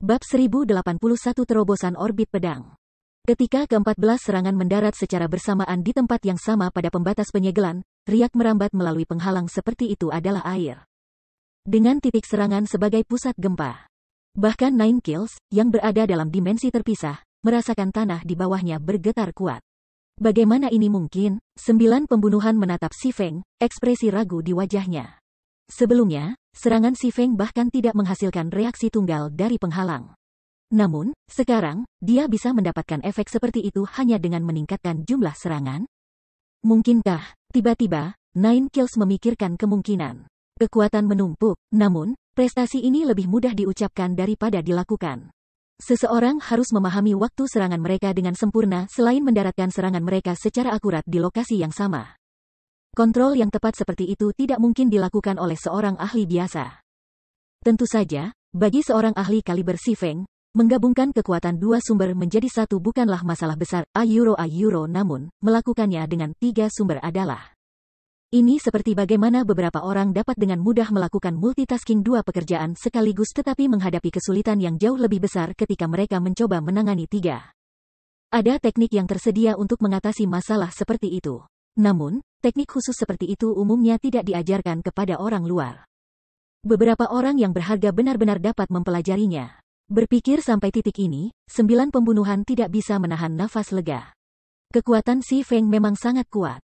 Bab 1081 Terobosan Orbit Pedang. Ketika ke-14 serangan mendarat secara bersamaan di tempat yang sama pada pembatas penyegelan, riak merambat melalui penghalang seperti itu adalah air. Dengan titik serangan sebagai pusat gempa. Bahkan Nine Kills, yang berada dalam dimensi terpisah, merasakan tanah di bawahnya bergetar kuat. Bagaimana ini mungkin? 9 pembunuhan menatap Si Feng, ekspresi ragu di wajahnya. Sebelumnya, serangan Si Feng bahkan tidak menghasilkan reaksi tunggal dari penghalang. Namun, sekarang, dia bisa mendapatkan efek seperti itu hanya dengan meningkatkan jumlah serangan? Mungkinkah, tiba-tiba, Nine Kills memikirkan kemungkinan kekuatan menumpuk, namun, prestasi ini lebih mudah diucapkan daripada dilakukan. Seseorang harus memahami waktu serangan mereka dengan sempurna selain mendaratkan serangan mereka secara akurat di lokasi yang sama. Kontrol yang tepat seperti itu tidak mungkin dilakukan oleh seorang ahli biasa. Tentu saja, bagi seorang ahli kaliber Si Feng, menggabungkan kekuatan dua sumber menjadi satu bukanlah masalah besar a euro, namun, melakukannya dengan 3 sumber adalah. Ini seperti bagaimana beberapa orang dapat dengan mudah melakukan multitasking 2 pekerjaan sekaligus tetapi menghadapi kesulitan yang jauh lebih besar ketika mereka mencoba menangani 3. Ada teknik yang tersedia untuk mengatasi masalah seperti itu. Namun, teknik khusus seperti itu umumnya tidak diajarkan kepada orang luar. Beberapa orang yang berharga benar-benar dapat mempelajarinya. Berpikir sampai titik ini, 9 pembunuhan tidak bisa menahan nafas lega. Kekuatan Si Feng memang sangat kuat.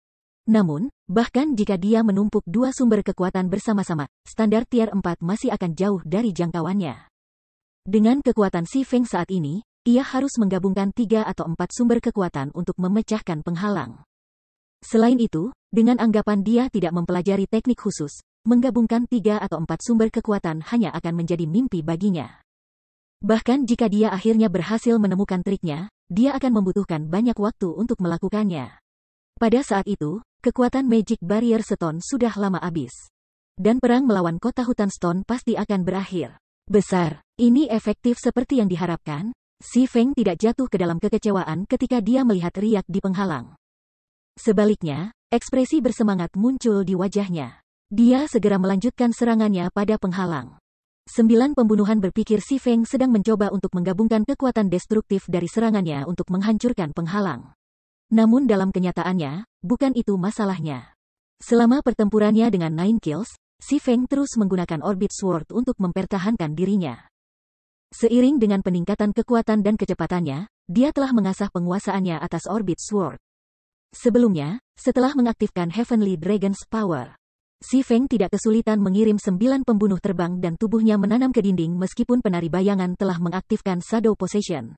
Namun, bahkan jika dia menumpuk 2 sumber kekuatan bersama-sama, standar tier 4 masih akan jauh dari jangkauannya. Dengan kekuatan Si Feng saat ini, ia harus menggabungkan 3 atau 4 sumber kekuatan untuk memecahkan penghalang. Selain itu, dengan anggapan dia tidak mempelajari teknik khusus, menggabungkan 3 atau 4 sumber kekuatan hanya akan menjadi mimpi baginya. Bahkan jika dia akhirnya berhasil menemukan triknya, dia akan membutuhkan banyak waktu untuk melakukannya. Pada saat itu, kekuatan Magic Barrier Stone sudah lama habis. Dan perang melawan kota hutan Stone pasti akan berakhir. Besar, ini efektif seperti yang diharapkan. Si Feng tidak jatuh ke dalam kekecewaan ketika dia melihat riak di penghalang. Sebaliknya, ekspresi bersemangat muncul di wajahnya. Dia segera melanjutkan serangannya pada penghalang. 9 pembunuhan berpikir Si Feng sedang mencoba untuk menggabungkan kekuatan destruktif dari serangannya untuk menghancurkan penghalang. Namun dalam kenyataannya, bukan itu masalahnya. Selama pertempurannya dengan Nine Kills, Si Feng terus menggunakan Orbit Sword untuk mempertahankan dirinya. Seiring dengan peningkatan kekuatan dan kecepatannya, dia telah mengasah penguasaannya atas Orbit Sword. Sebelumnya, setelah mengaktifkan Heavenly Dragon's Power, Si Feng tidak kesulitan mengirim 9 pembunuh terbang dan tubuhnya menanam ke dinding meskipun penari bayangan telah mengaktifkan Shadow Possession.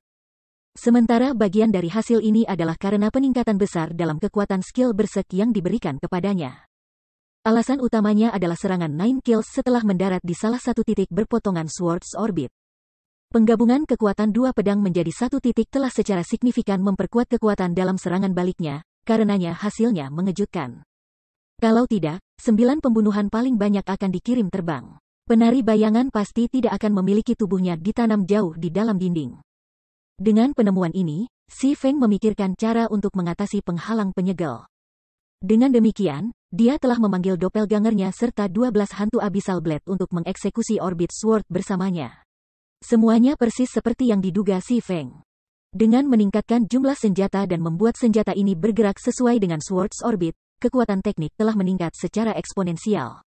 Sementara bagian dari hasil ini adalah karena peningkatan besar dalam kekuatan skill Berserk yang diberikan kepadanya. Alasan utamanya adalah serangan Nine Kills setelah mendarat di salah satu titik berpotongan Swords Orbit. Penggabungan kekuatan 2 pedang menjadi satu titik telah secara signifikan memperkuat kekuatan dalam serangan baliknya, karenanya hasilnya mengejutkan. Kalau tidak, 9 pembunuhan paling banyak akan dikirim terbang. Penari bayangan pasti tidak akan memiliki tubuhnya ditanam jauh di dalam dinding. Dengan penemuan ini, Si Feng memikirkan cara untuk mengatasi penghalang penyegel. Dengan demikian, dia telah memanggil doppelgangernya serta 12 hantu Abyssal Blade untuk mengeksekusi Orbit Sword bersamanya. Semuanya persis seperti yang diduga Si Feng. Dengan meningkatkan jumlah senjata dan membuat senjata ini bergerak sesuai dengan Swords Orbit, kekuatan teknik telah meningkat secara eksponensial.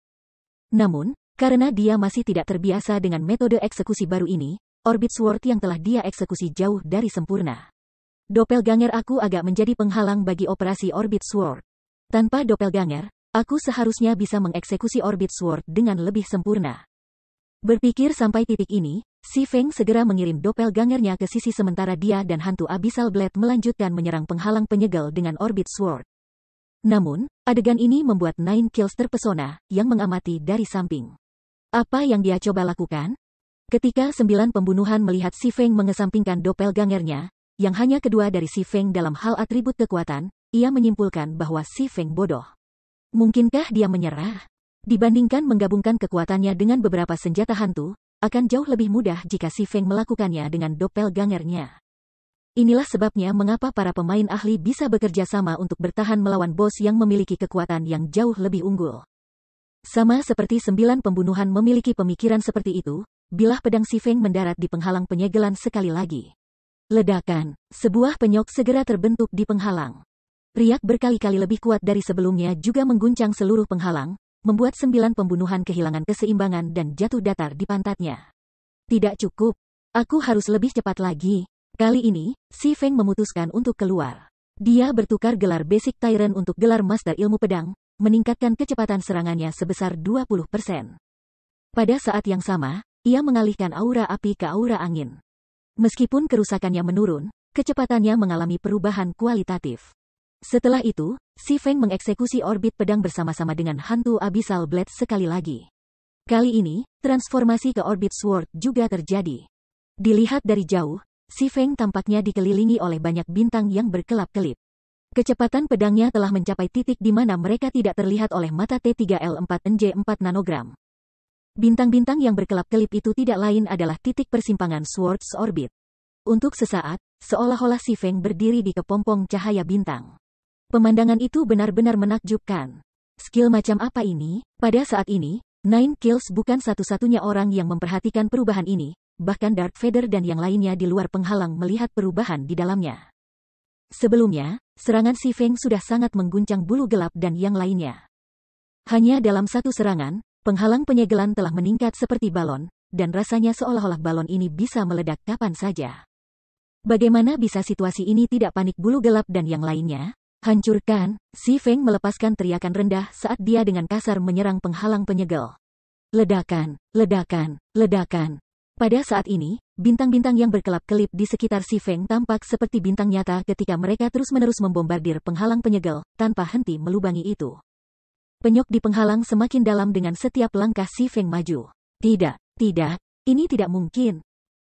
Namun, karena dia masih tidak terbiasa dengan metode eksekusi baru ini, Orbit Sword yang telah dia eksekusi jauh dari sempurna. Doppelganger aku agak menjadi penghalang bagi operasi Orbit Sword. Tanpa Doppelganger, aku seharusnya bisa mengeksekusi Orbit Sword dengan lebih sempurna. Berpikir sampai titik ini, Si Feng segera mengirim Doppelgangernya ke sisi sementara dia dan hantu Abyssal Blade melanjutkan menyerang penghalang penyegel dengan Orbit Sword. Namun, adegan ini membuat Nine Kills terpesona, yang mengamati dari samping. Apa yang dia coba lakukan? Ketika 9 pembunuhan melihat Si Feng mengesampingkan doppelgangernya, yang hanya kedua dari Si Feng dalam hal atribut kekuatan, ia menyimpulkan bahwa Si Feng bodoh. Mungkinkah dia menyerah? Dibandingkan menggabungkan kekuatannya dengan beberapa senjata hantu, akan jauh lebih mudah jika Si Feng melakukannya dengan doppelgangernya. Inilah sebabnya mengapa para pemain ahli bisa bekerja sama untuk bertahan melawan bos yang memiliki kekuatan yang jauh lebih unggul. Sama seperti 9 pembunuhan memiliki pemikiran seperti itu, bilah pedang Si Feng mendarat di penghalang penyegelan sekali lagi. Ledakan, sebuah penyok segera terbentuk di penghalang. Riak berkali-kali lebih kuat dari sebelumnya juga mengguncang seluruh penghalang, membuat 9 pembunuhan kehilangan keseimbangan dan jatuh datar di pantatnya. Tidak cukup. Aku harus lebih cepat lagi. Kali ini, Si Feng memutuskan untuk keluar. Dia bertukar gelar Basic Tyrant untuk gelar Master Ilmu Pedang, meningkatkan kecepatan serangannya sebesar 20%. Pada saat yang sama, ia mengalihkan aura api ke aura angin. Meskipun kerusakannya menurun, kecepatannya mengalami perubahan kualitatif. Setelah itu, Si Feng mengeksekusi orbit pedang bersama-sama dengan hantu Abyssal Blade sekali lagi. Kali ini, transformasi ke orbit sword juga terjadi. Dilihat dari jauh, Si Feng tampaknya dikelilingi oleh banyak bintang yang berkelap-kelip. Kecepatan pedangnya telah mencapai titik di mana mereka tidak terlihat oleh mata T3L4NJ4 nanogram. Bintang-bintang yang berkelap-kelip itu tidak lain adalah titik persimpangan Swords Orbit. Untuk sesaat, seolah-olah Si Feng berdiri di kepompong cahaya bintang. Pemandangan itu benar-benar menakjubkan. Skill macam apa ini? Pada saat ini, Nine Kills bukan satu-satunya orang yang memperhatikan perubahan ini, bahkan Darth Vader dan yang lainnya di luar penghalang melihat perubahan di dalamnya. Sebelumnya, serangan Si Feng sudah sangat mengguncang bulu gelap dan yang lainnya. Hanya dalam satu serangan, penghalang penyegelan telah meningkat seperti balon, dan rasanya seolah-olah balon ini bisa meledak kapan saja. Bagaimana bisa situasi ini tidak panik bulu gelap dan yang lainnya? Hancurkan! Si Feng melepaskan teriakan rendah saat dia dengan kasar menyerang penghalang penyegel. Ledakan, ledakan, ledakan. Pada saat ini, bintang-bintang yang berkelap-kelip di sekitar Si Feng tampak seperti bintang nyata ketika mereka terus-menerus membombardir penghalang penyegel, tanpa henti melubangi itu. Penyok di penghalang semakin dalam dengan setiap langkah Si Feng maju. Tidak, ini tidak mungkin.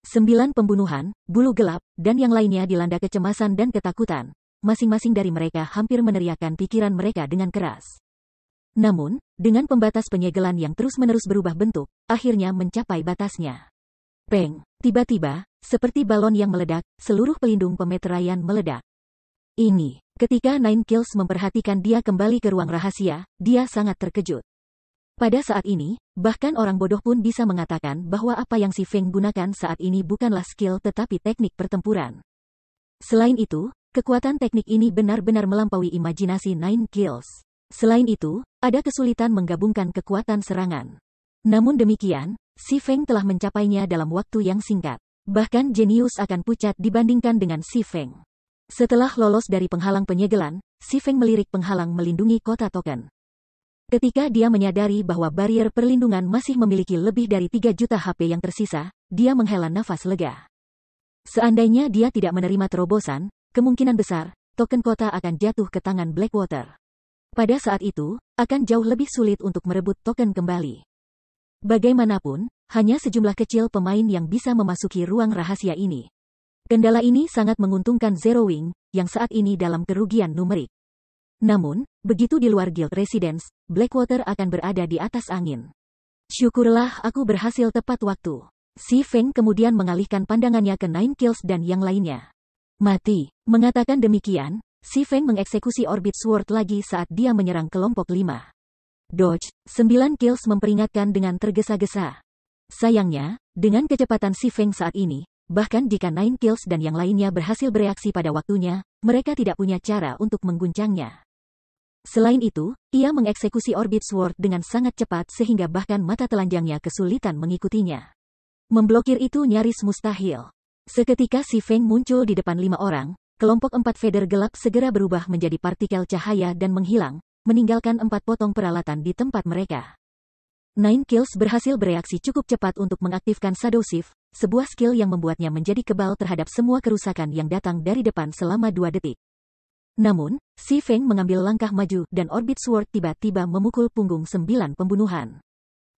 9 pembunuhan, bulu gelap, dan yang lainnya dilanda kecemasan dan ketakutan. Masing-masing dari mereka hampir meneriakkan pikiran mereka dengan keras. Namun, dengan pembatas penyegelan yang terus-menerus berubah bentuk, akhirnya mencapai batasnya. Peng! Tiba-tiba, seperti balon yang meledak, seluruh pelindung pemeteraian meledak. Ini, ketika Nine Kills memperhatikan dia kembali ke ruang rahasia, dia sangat terkejut. Pada saat ini, bahkan orang bodoh pun bisa mengatakan bahwa apa yang Si Feng gunakan saat ini bukanlah skill tetapi teknik pertempuran. Selain itu, kekuatan teknik ini benar-benar melampaui imajinasi Nine Kills. Selain itu, ada kesulitan menggabungkan kekuatan serangan. Namun demikian, Si Feng telah mencapainya dalam waktu yang singkat. Bahkan jenius akan pucat dibandingkan dengan Si Feng. Setelah lolos dari penghalang penyegelan, Si Feng melirik penghalang melindungi kota token. Ketika dia menyadari bahwa barrier perlindungan masih memiliki lebih dari 3 juta HP yang tersisa, dia menghela nafas lega. Seandainya dia tidak menerima terobosan, kemungkinan besar, token kota akan jatuh ke tangan Blackwater. Pada saat itu, akan jauh lebih sulit untuk merebut token kembali. Bagaimanapun, hanya sejumlah kecil pemain yang bisa memasuki ruang rahasia ini. Kendala ini sangat menguntungkan Zero Wing, yang saat ini dalam kerugian numerik. Namun, begitu di luar Guild Residence, Blackwater akan berada di atas angin. Syukurlah aku berhasil tepat waktu. Si Feng kemudian mengalihkan pandangannya ke Nine Kills dan yang lainnya. Mati. Mengatakan demikian, Si Feng mengeksekusi Orbit Sword lagi saat dia menyerang kelompok 5. Dodge, 9 Kills memperingatkan dengan tergesa-gesa. Sayangnya, dengan kecepatan Si Feng saat ini, bahkan jika Nine Kills dan yang lainnya berhasil bereaksi pada waktunya, mereka tidak punya cara untuk mengguncangnya. Selain itu, ia mengeksekusi Orbit Sword dengan sangat cepat sehingga bahkan mata telanjangnya kesulitan mengikutinya. Memblokir itu nyaris mustahil. Seketika Si Feng muncul di depan 5 orang, kelompok 4 Vader gelap segera berubah menjadi partikel cahaya dan menghilang, meninggalkan 4 potong peralatan di tempat mereka. Nine Kills berhasil bereaksi cukup cepat untuk mengaktifkan Shadow Shift, sebuah skill yang membuatnya menjadi kebal terhadap semua kerusakan yang datang dari depan selama 2 detik. Namun, Si Feng mengambil langkah maju dan Orbit Sword tiba-tiba memukul punggung 9 pembunuhan.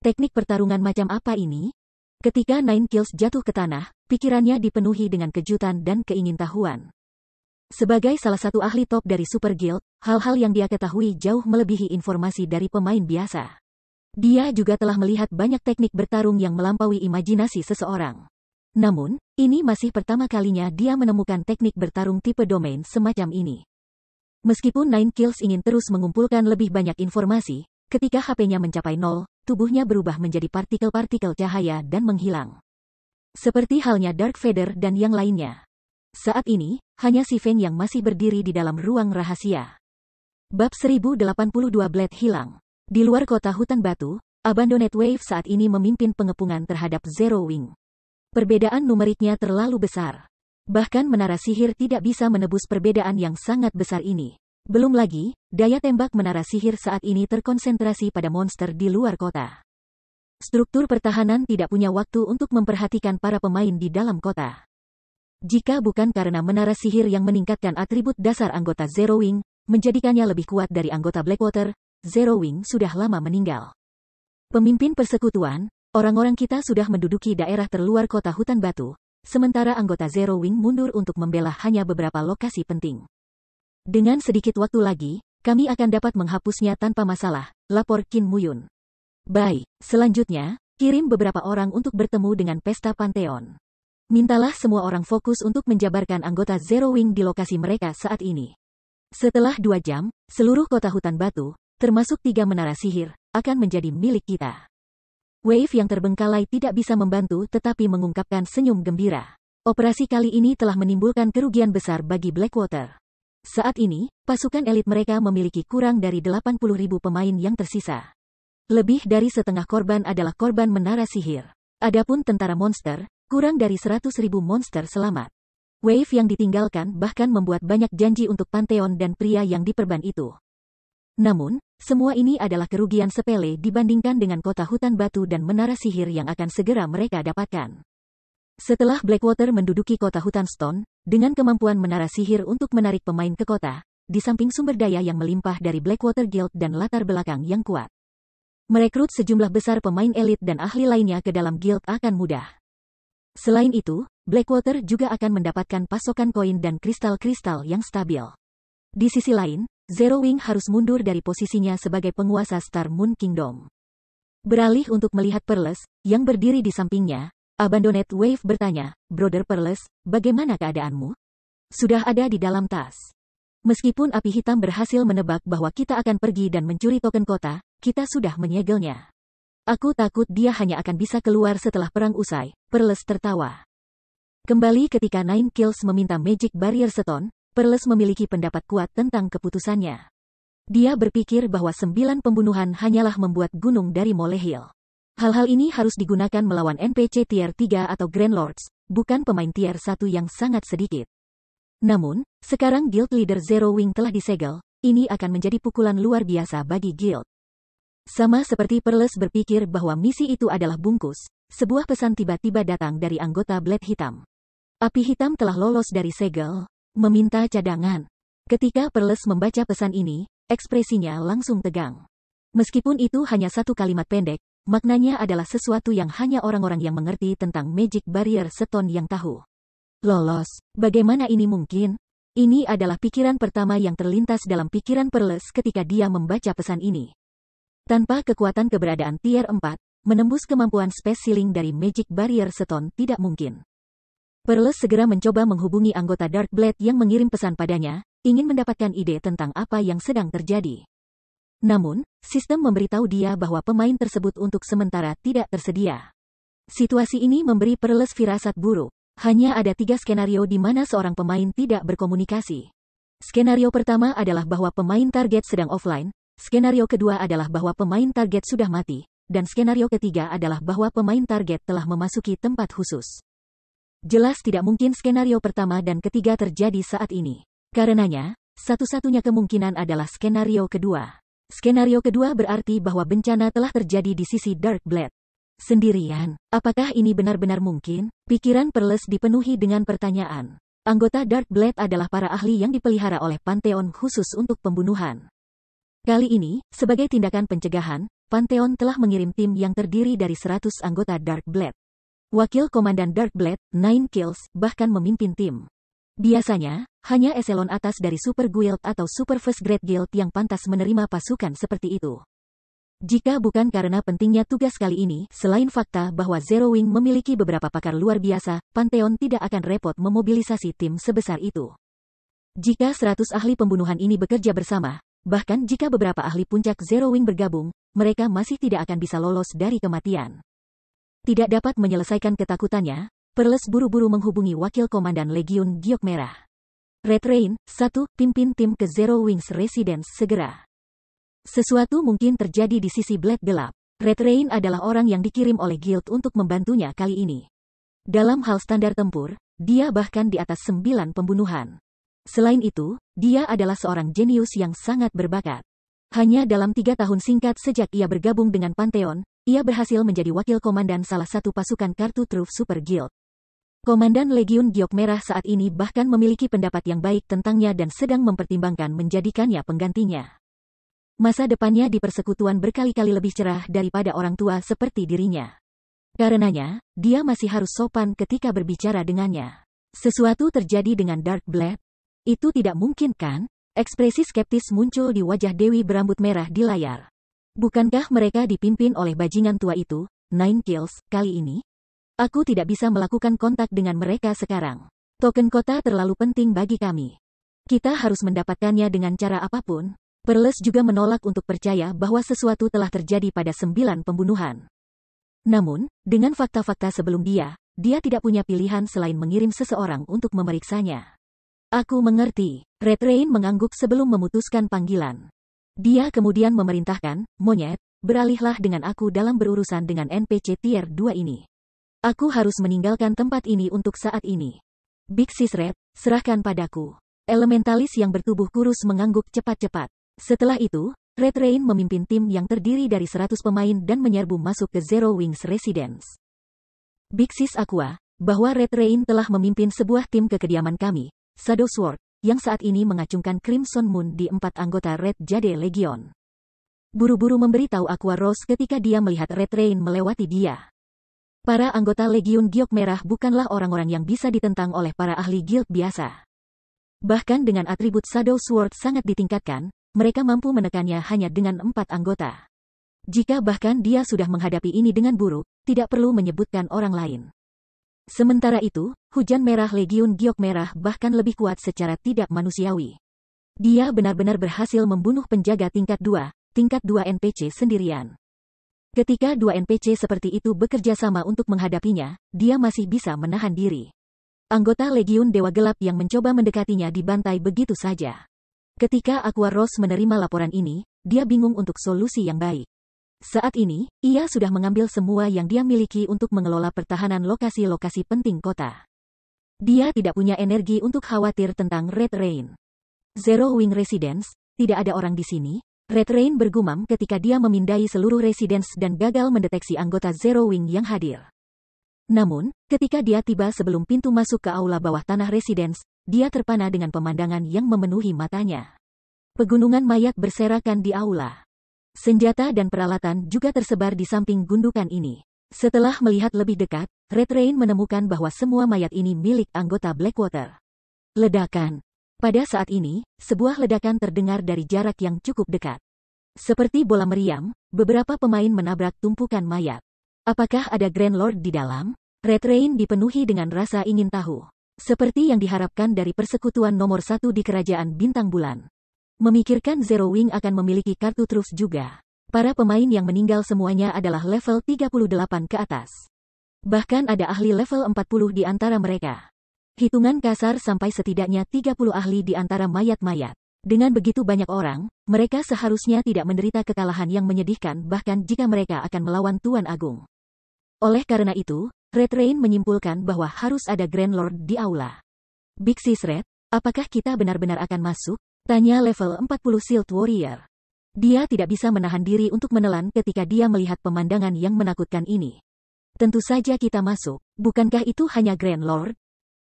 Teknik pertarungan macam apa ini? Ketika Nine Kills jatuh ke tanah, pikirannya dipenuhi dengan kejutan dan keingintahuan. Sebagai salah satu ahli top dari Super Guild, hal-hal yang dia ketahui jauh melebihi informasi dari pemain biasa. Dia juga telah melihat banyak teknik bertarung yang melampaui imajinasi seseorang. Namun, ini masih pertama kalinya dia menemukan teknik bertarung tipe domain semacam ini. Meskipun Nine Kills ingin terus mengumpulkan lebih banyak informasi, ketika HP-nya mencapai 0, tubuhnya berubah menjadi partikel-partikel cahaya dan menghilang. Seperti halnya Dark Vader dan yang lainnya. Saat ini, hanya si Feng yang masih berdiri di dalam ruang rahasia. Bab 1082 Blade hilang. Di luar kota hutan batu, Abandoned Wave saat ini memimpin pengepungan terhadap Zero Wing. Perbedaan numeriknya terlalu besar. Bahkan menara sihir tidak bisa menebus perbedaan yang sangat besar ini. Belum lagi, daya tembak menara sihir saat ini terkonsentrasi pada monster di luar kota. Struktur pertahanan tidak punya waktu untuk memperhatikan para pemain di dalam kota. Jika bukan karena menara sihir yang meningkatkan atribut dasar anggota Zero Wing, menjadikannya lebih kuat dari anggota Blackwater, Zero Wing sudah lama meninggal. Pemimpin persekutuan, orang-orang kita sudah menduduki daerah terluar kota hutan batu, sementara anggota Zero Wing mundur untuk membela hanya beberapa lokasi penting. Dengan sedikit waktu lagi, kami akan dapat menghapusnya tanpa masalah, lapor Qin Muyun. Baik, selanjutnya, kirim beberapa orang untuk bertemu dengan Pesta Pantheon. Mintalah semua orang fokus untuk menjabarkan anggota Zero Wing di lokasi mereka saat ini. Setelah 2 jam, seluruh kota hutan batu, termasuk 3 menara sihir, akan menjadi milik kita. Wave yang terbengkalai tidak bisa membantu tetapi mengungkapkan senyum gembira. Operasi kali ini telah menimbulkan kerugian besar bagi Blackwater. Saat ini, pasukan elit mereka memiliki kurang dari 80.000 pemain yang tersisa. Lebih dari setengah korban adalah korban menara sihir. Adapun tentara monster, kurang dari 100.000 monster selamat. Wave yang ditinggalkan bahkan membuat banyak janji untuk Pantheon dan pria yang diperban itu. Namun, semua ini adalah kerugian sepele dibandingkan dengan kota hutan batu dan menara sihir yang akan segera mereka dapatkan. Setelah Blackwater menduduki kota hutan Stone, dengan kemampuan menara sihir untuk menarik pemain ke kota, di samping sumber daya yang melimpah dari Blackwater Guild dan latar belakang yang kuat. Merekrut sejumlah besar pemain elit dan ahli lainnya ke dalam guild akan mudah. Selain itu, Blackwater juga akan mendapatkan pasokan koin dan kristal-kristal yang stabil. Di sisi lain, Zero Wing harus mundur dari posisinya sebagai penguasa Star Moon Kingdom. Beralih untuk melihat Pearls, yang berdiri di sampingnya, Abandoned Wave bertanya, Brother Pearls, bagaimana keadaanmu? Sudah ada di dalam tas. Meskipun api hitam berhasil menebak bahwa kita akan pergi dan mencuri token kota, kita sudah menyegelnya. Aku takut dia hanya akan bisa keluar setelah perang usai, Pearls tertawa. Kembali ketika Nine Kills meminta Magic Barrier Stone, Pearls memiliki pendapat kuat tentang keputusannya. Dia berpikir bahwa 9 pembunuhan hanyalah membuat gunung dari molehill. Hal-hal ini harus digunakan melawan NPC tier 3 atau Grand Lords, bukan pemain tier 1 yang sangat sedikit. Namun, sekarang Guild Leader Zero Wing telah disegel, ini akan menjadi pukulan luar biasa bagi Guild. Sama seperti Pearls berpikir bahwa misi itu adalah bungkus, sebuah pesan tiba-tiba datang dari anggota Blade Hitam. Api hitam telah lolos dari segel, meminta cadangan. Ketika Pearls membaca pesan ini, ekspresinya langsung tegang. Meskipun itu hanya satu kalimat pendek, maknanya adalah sesuatu yang hanya orang-orang yang mengerti tentang Magic Barrier Stone yang tahu. Lolos, bagaimana ini mungkin? Ini adalah pikiran pertama yang terlintas dalam pikiran Pearls ketika dia membaca pesan ini. Tanpa kekuatan keberadaan tier 4, menembus kemampuan Space Ceiling dari Magic Barrier Stone tidak mungkin. Pearls segera mencoba menghubungi anggota Dark Blade yang mengirim pesan padanya, ingin mendapatkan ide tentang apa yang sedang terjadi. Namun, sistem memberitahu dia bahwa pemain tersebut untuk sementara tidak tersedia. Situasi ini memberi Pearls firasat buruk. Hanya ada 3 skenario di mana seorang pemain tidak berkomunikasi. Skenario pertama adalah bahwa pemain target sedang offline, skenario kedua adalah bahwa pemain target sudah mati, dan skenario ketiga adalah bahwa pemain target telah memasuki tempat khusus. Jelas tidak mungkin skenario pertama dan ketiga terjadi saat ini. Karenanya, satu-satunya kemungkinan adalah skenario kedua. Skenario kedua berarti bahwa bencana telah terjadi di sisi Dark Blade. Sendirian, apakah ini benar-benar mungkin? Pikiran Pearls dipenuhi dengan pertanyaan. Anggota Dark Blade adalah para ahli yang dipelihara oleh Pantheon khusus untuk pembunuhan. Kali ini, sebagai tindakan pencegahan, Pantheon telah mengirim tim yang terdiri dari 100 anggota Dark Blade. Wakil Komandan Dark Blade, Nine Kills, bahkan memimpin tim. Biasanya, hanya eselon atas dari Super Guild atau Super First Grade Guild yang pantas menerima pasukan seperti itu. Jika bukan karena pentingnya tugas kali ini, selain fakta bahwa Zero Wing memiliki beberapa pakar luar biasa, Pantheon tidak akan repot memobilisasi tim sebesar itu. Jika 100 ahli pembunuhan ini bekerja bersama, bahkan jika beberapa ahli puncak Zero Wing bergabung, mereka masih tidak akan bisa lolos dari kematian. Tidak dapat menyelesaikan ketakutannya, Perles buru-buru menghubungi Wakil Komandan Legiun Giok Merah. Red Rain, 1, pimpin tim ke Zero Wings Residence segera. Sesuatu mungkin terjadi di sisi Blade gelap. Red Rain adalah orang yang dikirim oleh Guild untuk membantunya kali ini. Dalam hal standar tempur, dia bahkan di atas 9 pembunuhan. Selain itu, dia adalah seorang jenius yang sangat berbakat. Hanya dalam 3 tahun singkat sejak ia bergabung dengan Pantheon, ia berhasil menjadi wakil komandan salah satu pasukan kartu truf Super Guild. Komandan Legiun Giok Merah saat ini bahkan memiliki pendapat yang baik tentangnya dan sedang mempertimbangkan menjadikannya penggantinya. Masa depannya di persekutuan berkali-kali lebih cerah daripada orang tua seperti dirinya. Karenanya, dia masih harus sopan ketika berbicara dengannya. Sesuatu terjadi dengan Dark Blade? Itu tidak mungkin kan? Ekspresi skeptis muncul di wajah Dewi berambut merah di layar. Bukankah mereka dipimpin oleh bajingan tua itu, Nine Kills, kali ini? Aku tidak bisa melakukan kontak dengan mereka sekarang. Token kota terlalu penting bagi kami. Kita harus mendapatkannya dengan cara apapun. Perles juga menolak untuk percaya bahwa sesuatu telah terjadi pada 9 pembunuhan. Namun, dengan fakta-fakta sebelum dia tidak punya pilihan selain mengirim seseorang untuk memeriksanya. Aku mengerti. Red Rain mengangguk sebelum memutuskan panggilan. Dia kemudian memerintahkan, monyet, beralihlah dengan aku dalam berurusan dengan NPC Tier 2 ini. Aku harus meninggalkan tempat ini untuk saat ini. Big Sis Red, serahkan padaku. Elementalis yang bertubuh kurus mengangguk cepat-cepat. Setelah itu, Red Rain memimpin tim yang terdiri dari 100 pemain dan menyerbu masuk ke Zero Wings Residence. Big Sis Aqua, bahwa Red Rain telah memimpin sebuah tim ke kediaman kami, Shadow Sword, yang saat ini mengacungkan Crimson Moon di 4 anggota Red Jade Legion. Buru-buru memberitahu Aqua Rose ketika dia melihat Red Rain melewati dia. Para anggota Legiun Giok Merah bukanlah orang-orang yang bisa ditentang oleh para ahli guild biasa. Bahkan dengan atribut Shadow Sword sangat ditingkatkan, mereka mampu menekannya hanya dengan 4 anggota. Jika bahkan dia sudah menghadapi ini dengan buruk, tidak perlu menyebutkan orang lain. Sementara itu, hujan merah Legiun Giok Merah bahkan lebih kuat secara tidak manusiawi. Dia benar-benar berhasil membunuh penjaga tingkat 2 NPC sendirian. Ketika 2 NPC seperti itu bekerja sama untuk menghadapinya, dia masih bisa menahan diri. Anggota Legiun Dewa Gelap yang mencoba mendekatinya dibantai begitu saja. Ketika Aqua Rose menerima laporan ini, dia bingung untuk solusi yang baik. Saat ini, ia sudah mengambil semua yang dia miliki untuk mengelola pertahanan lokasi-lokasi penting kota. Dia tidak punya energi untuk khawatir tentang Red Rain. Zero Wing Residence, tidak ada orang di sini. Red Rain bergumam ketika dia memindai seluruh residence dan gagal mendeteksi anggota Zero Wing yang hadir. Namun, ketika dia tiba sebelum pintu masuk ke aula bawah tanah residence, dia terpana dengan pemandangan yang memenuhi matanya. Pegunungan mayat berserakan di aula. Senjata dan peralatan juga tersebar di samping gundukan ini. Setelah melihat lebih dekat, Red Rain menemukan bahwa semua mayat ini milik anggota Blackwater. Ledakan. Pada saat ini, sebuah ledakan terdengar dari jarak yang cukup dekat. Seperti bola meriam, beberapa pemain menabrak tumpukan mayat. Apakah ada Grand Lord di dalam? Red Rain dipenuhi dengan rasa ingin tahu. Seperti yang diharapkan dari persekutuan nomor 1 di Kerajaan Bintang Bulan. Memikirkan Zero Wing akan memiliki kartu truf juga. Para pemain yang meninggal semuanya adalah level 38 ke atas. Bahkan ada ahli level 40 di antara mereka. Hitungan kasar sampai setidaknya 30 ahli di antara mayat-mayat. Dengan begitu banyak orang, mereka seharusnya tidak menderita kekalahan yang menyedihkan bahkan jika mereka akan melawan Tuan Agung. Oleh karena itu, Red Rain menyimpulkan bahwa harus ada Grand Lord di aula. Big Sis Red, apakah kita benar-benar akan masuk? Tanya level 40 Shield Warrior. Dia tidak bisa menahan diri untuk menelan ketika dia melihat pemandangan yang menakutkan ini. Tentu saja kita masuk, bukankah itu hanya Grand Lord?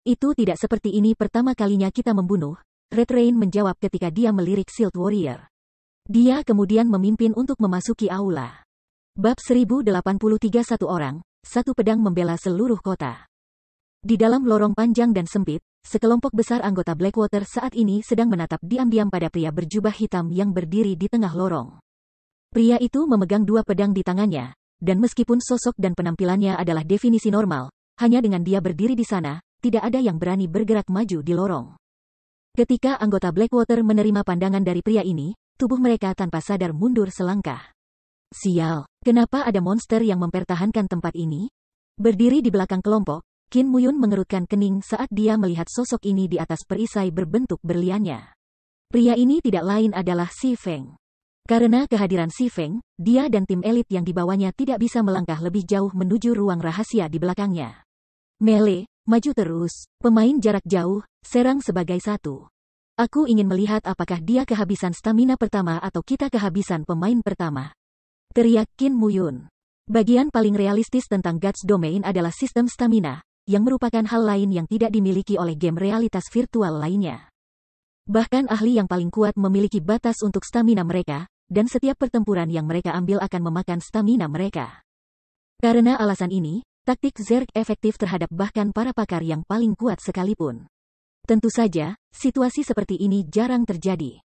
Itu tidak seperti ini pertama kalinya kita membunuh, Red Rain menjawab ketika dia melirik Shield Warrior. Dia kemudian memimpin untuk memasuki aula. Bab 1083 satu orang, satu pedang membela seluruh kota. Di dalam lorong panjang dan sempit, sekelompok besar anggota Blackwater saat ini sedang menatap diam-diam pada pria berjubah hitam yang berdiri di tengah lorong. Pria itu memegang 2 pedang di tangannya, dan meskipun sosok dan penampilannya adalah definisi normal, hanya dengan dia berdiri di sana, tidak ada yang berani bergerak maju di lorong. Ketika anggota Blackwater menerima pandangan dari pria ini, tubuh mereka tanpa sadar mundur selangkah. Sial, kenapa ada monster yang mempertahankan tempat ini? Berdiri di belakang kelompok, Qin Muyun mengerutkan kening saat dia melihat sosok ini di atas perisai berbentuk berliannya. Pria ini tidak lain adalah Si Feng. Karena kehadiran Si Feng, dia dan tim elit yang dibawanya tidak bisa melangkah lebih jauh menuju ruang rahasia di belakangnya. Melee, maju terus, pemain jarak jauh, serang sebagai satu. Aku ingin melihat apakah dia kehabisan stamina pertama atau kita kehabisan pemain pertama. Teriak Qin Muyun. Bagian paling realistis tentang Gods Domain adalah sistem stamina, yang merupakan hal lain yang tidak dimiliki oleh game realitas virtual lainnya. Bahkan ahli yang paling kuat memiliki batas untuk stamina mereka, dan setiap pertempuran yang mereka ambil akan memakan stamina mereka. Karena alasan ini, taktik Zerg efektif terhadap bahkan para pakar yang paling kuat sekalipun. Tentu saja, situasi seperti ini jarang terjadi.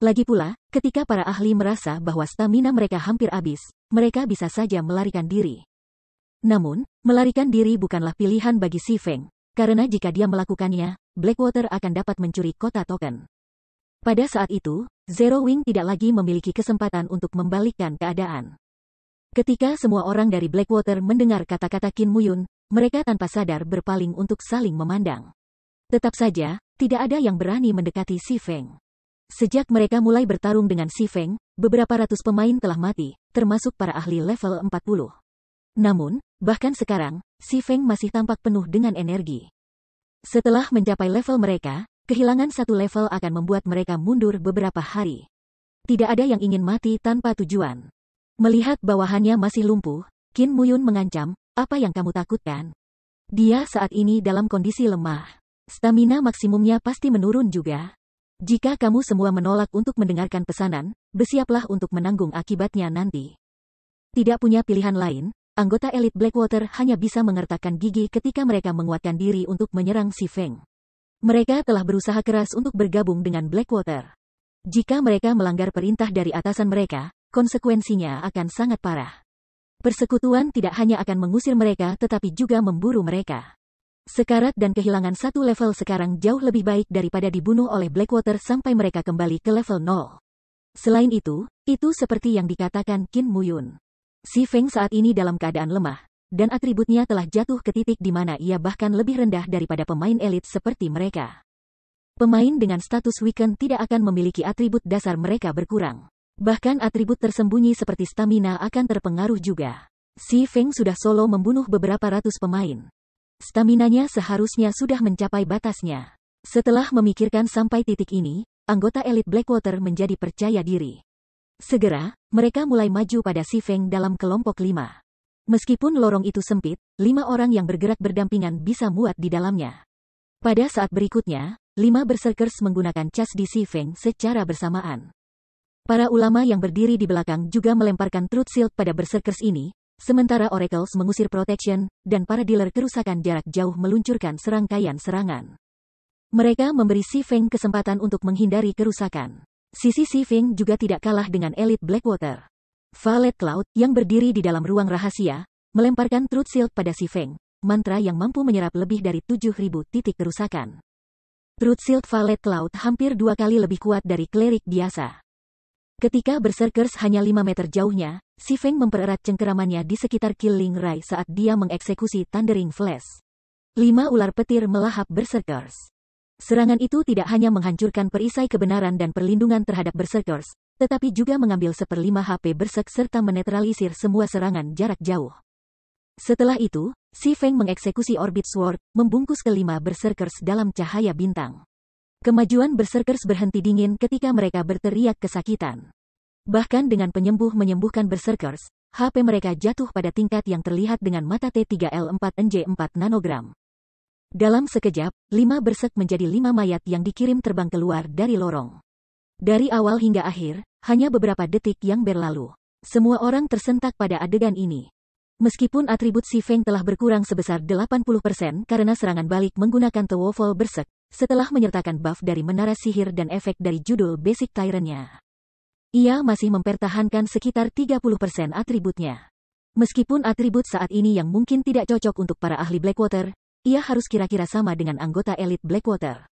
Lagi pula, ketika para ahli merasa bahwa stamina mereka hampir habis, mereka bisa saja melarikan diri. Namun, melarikan diri bukanlah pilihan bagi Si Feng, karena jika dia melakukannya, Blackwater akan dapat mencuri kota token. Pada saat itu, Zero Wing tidak lagi memiliki kesempatan untuk membalikkan keadaan. Ketika semua orang dari Blackwater mendengar kata-kata Qin Muyun, mereka tanpa sadar berpaling untuk saling memandang. Tetap saja, tidak ada yang berani mendekati Si Feng. Sejak mereka mulai bertarung dengan Si Feng, beberapa ratus pemain telah mati, termasuk para ahli level 40. Namun, bahkan sekarang, Si Feng masih tampak penuh dengan energi. Setelah mencapai level mereka, kehilangan satu level akan membuat mereka mundur beberapa hari. Tidak ada yang ingin mati tanpa tujuan. Melihat bawahannya masih lumpuh, Qin Muyun mengancam, apa yang kamu takutkan? Dia saat ini dalam kondisi lemah. Stamina maksimumnya pasti menurun juga. Jika kamu semua menolak untuk mendengarkan pesanan, bersiaplah untuk menanggung akibatnya nanti. Tidak punya pilihan lain, anggota elit Blackwater hanya bisa mengertakkan gigi ketika mereka menguatkan diri untuk menyerang Si Feng. Mereka telah berusaha keras untuk bergabung dengan Blackwater. Jika mereka melanggar perintah dari atasan mereka, konsekuensinya akan sangat parah. Persekutuan tidak hanya akan mengusir mereka tetapi juga memburu mereka. Sekarat dan kehilangan satu level sekarang jauh lebih baik daripada dibunuh oleh Blackwater sampai mereka kembali ke level 0. Selain itu seperti yang dikatakan Qin Muyun. Si Feng saat ini dalam keadaan lemah, dan atributnya telah jatuh ke titik di mana ia bahkan lebih rendah daripada pemain elit seperti mereka. Pemain dengan status weaken tidak akan memiliki atribut dasar mereka berkurang. Bahkan atribut tersembunyi seperti stamina akan terpengaruh juga. Si Feng sudah solo membunuh beberapa ratus pemain. Staminanya seharusnya sudah mencapai batasnya. Setelah memikirkan sampai titik ini, anggota elit Blackwater menjadi percaya diri. Segera, mereka mulai maju pada Si Feng dalam kelompok 5. Meskipun lorong itu sempit, 5 orang yang bergerak berdampingan bisa muat di dalamnya. Pada saat berikutnya, 5 berserkers menggunakan cas di Si Feng secara bersamaan. Para ulama yang berdiri di belakang juga melemparkan Truth Shield pada berserkers ini, sementara Oracles mengusir Protection, dan para dealer kerusakan jarak jauh meluncurkan serangkaian serangan. Mereka memberi Si Feng kesempatan untuk menghindari kerusakan. Sisi Si Feng juga tidak kalah dengan elit Blackwater. Violet Cloud, yang berdiri di dalam ruang rahasia, melemparkan Truth Shield pada Si Feng, mantra yang mampu menyerap lebih dari 7.000 titik kerusakan. Truth Shield Violet Cloud hampir 2 kali lebih kuat dari klerik biasa. Ketika berserkers hanya 5 meter jauhnya, Si Feng mempererat cengkeramannya di sekitar Killing Ray saat dia mengeksekusi Thundering Flash. 5 ular petir melahap berserkers. Serangan itu tidak hanya menghancurkan perisai kebenaran dan perlindungan terhadap berserkers, tetapi juga mengambil 1/5 HP berserk serta menetralisir semua serangan jarak jauh. Setelah itu, Si Feng mengeksekusi Orbit Sword, membungkus ke-5 berserkers dalam cahaya bintang. Kemajuan berserkers berhenti dingin ketika mereka berteriak kesakitan. Bahkan dengan penyembuh menyembuhkan berserkers, HP mereka jatuh pada tingkat yang terlihat dengan mata T3L4NJ4 nanogram. Dalam sekejap, 5 berserk menjadi 5 mayat yang dikirim terbang keluar dari lorong. Dari awal hingga akhir, hanya beberapa detik yang berlalu. Semua orang tersentak pada adegan ini. Meskipun atribut Si Feng telah berkurang sebesar 80% karena serangan balik menggunakan The Waffle Berserk, setelah menyertakan buff dari menara sihir dan efek dari judul Basic Tyrant-nya. Ia masih mempertahankan sekitar 30% atributnya. Meskipun atribut saat ini yang mungkin tidak cocok untuk para ahli Blackwater, ia harus kira-kira sama dengan anggota elit Blackwater.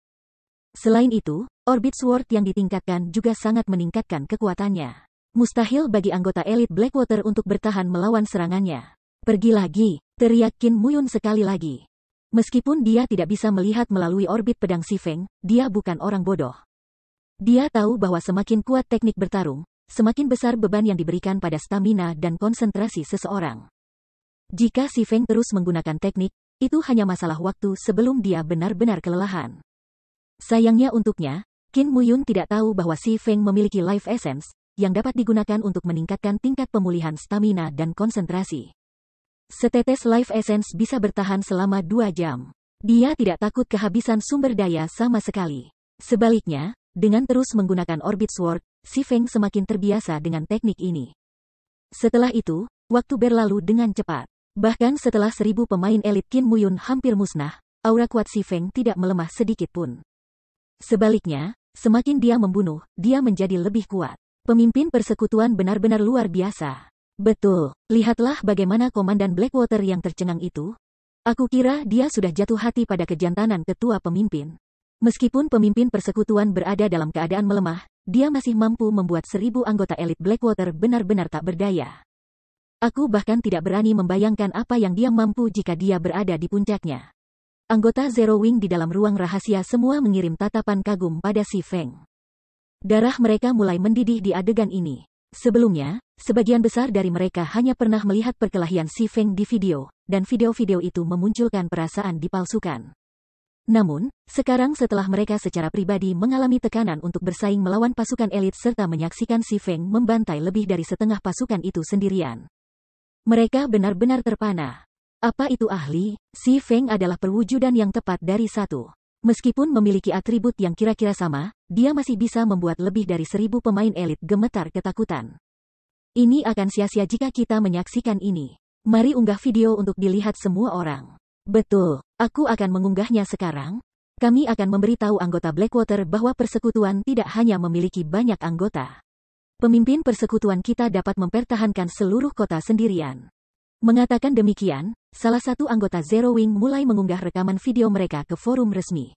Selain itu, Orbit Sword yang ditingkatkan juga sangat meningkatkan kekuatannya. Mustahil bagi anggota elit Blackwater untuk bertahan melawan serangannya. Pergi lagi, teriak Qin Muyun sekali lagi. Meskipun dia tidak bisa melihat melalui orbit pedang Si Feng, dia bukan orang bodoh. Dia tahu bahwa semakin kuat teknik bertarung, semakin besar beban yang diberikan pada stamina dan konsentrasi seseorang. Jika Si Feng terus menggunakan teknik, itu hanya masalah waktu sebelum dia benar-benar kelelahan. Sayangnya untuknya, Qin Muyun tidak tahu bahwa Si Feng memiliki Life Essence, yang dapat digunakan untuk meningkatkan tingkat pemulihan stamina dan konsentrasi. Setetes Life Essence bisa bertahan selama 2 jam. Dia tidak takut kehabisan sumber daya sama sekali. Sebaliknya, dengan terus menggunakan Orbit Sword, Si Feng semakin terbiasa dengan teknik ini. Setelah itu, waktu berlalu dengan cepat. Bahkan setelah 1000 pemain elit Qin Muyun hampir musnah, aura kuat Si Feng tidak melemah sedikit pun. Sebaliknya, semakin dia membunuh, dia menjadi lebih kuat. Pemimpin persekutuan benar-benar luar biasa. Betul, lihatlah bagaimana Komandan Blackwater yang tercengang itu. Aku kira dia sudah jatuh hati pada kejantanan ketua pemimpin. Meskipun pemimpin persekutuan berada dalam keadaan melemah, dia masih mampu membuat 1000 anggota elit Blackwater benar-benar tak berdaya. Aku bahkan tidak berani membayangkan apa yang dia mampu jika dia berada di puncaknya. Anggota Zero Wing di dalam ruang rahasia semua mengirim tatapan kagum pada Si Feng. Darah mereka mulai mendidih di adegan ini. Sebelumnya, sebagian besar dari mereka hanya pernah melihat perkelahian Si Feng di video, dan video-video itu memunculkan perasaan dipalsukan. Namun, sekarang setelah mereka secara pribadi mengalami tekanan untuk bersaing melawan pasukan elit serta menyaksikan Si Feng membantai lebih dari setengah pasukan itu sendirian, mereka benar-benar terpana. Apa itu ahli? Si Feng adalah perwujudan yang tepat dari satu. Meskipun memiliki atribut yang kira-kira sama, dia masih bisa membuat lebih dari 1000 pemain elit gemetar ketakutan. Ini akan sia-sia jika kita menyaksikan ini. Mari unggah video untuk dilihat semua orang. Betul, aku akan mengunggahnya sekarang. Kami akan memberitahu anggota Blackwater bahwa persekutuan tidak hanya memiliki banyak anggota. Pemimpin persekutuan kita dapat mempertahankan seluruh kota sendirian. Mengatakan demikian, salah satu anggota Zero Wing mulai mengunggah rekaman video mereka ke forum resmi.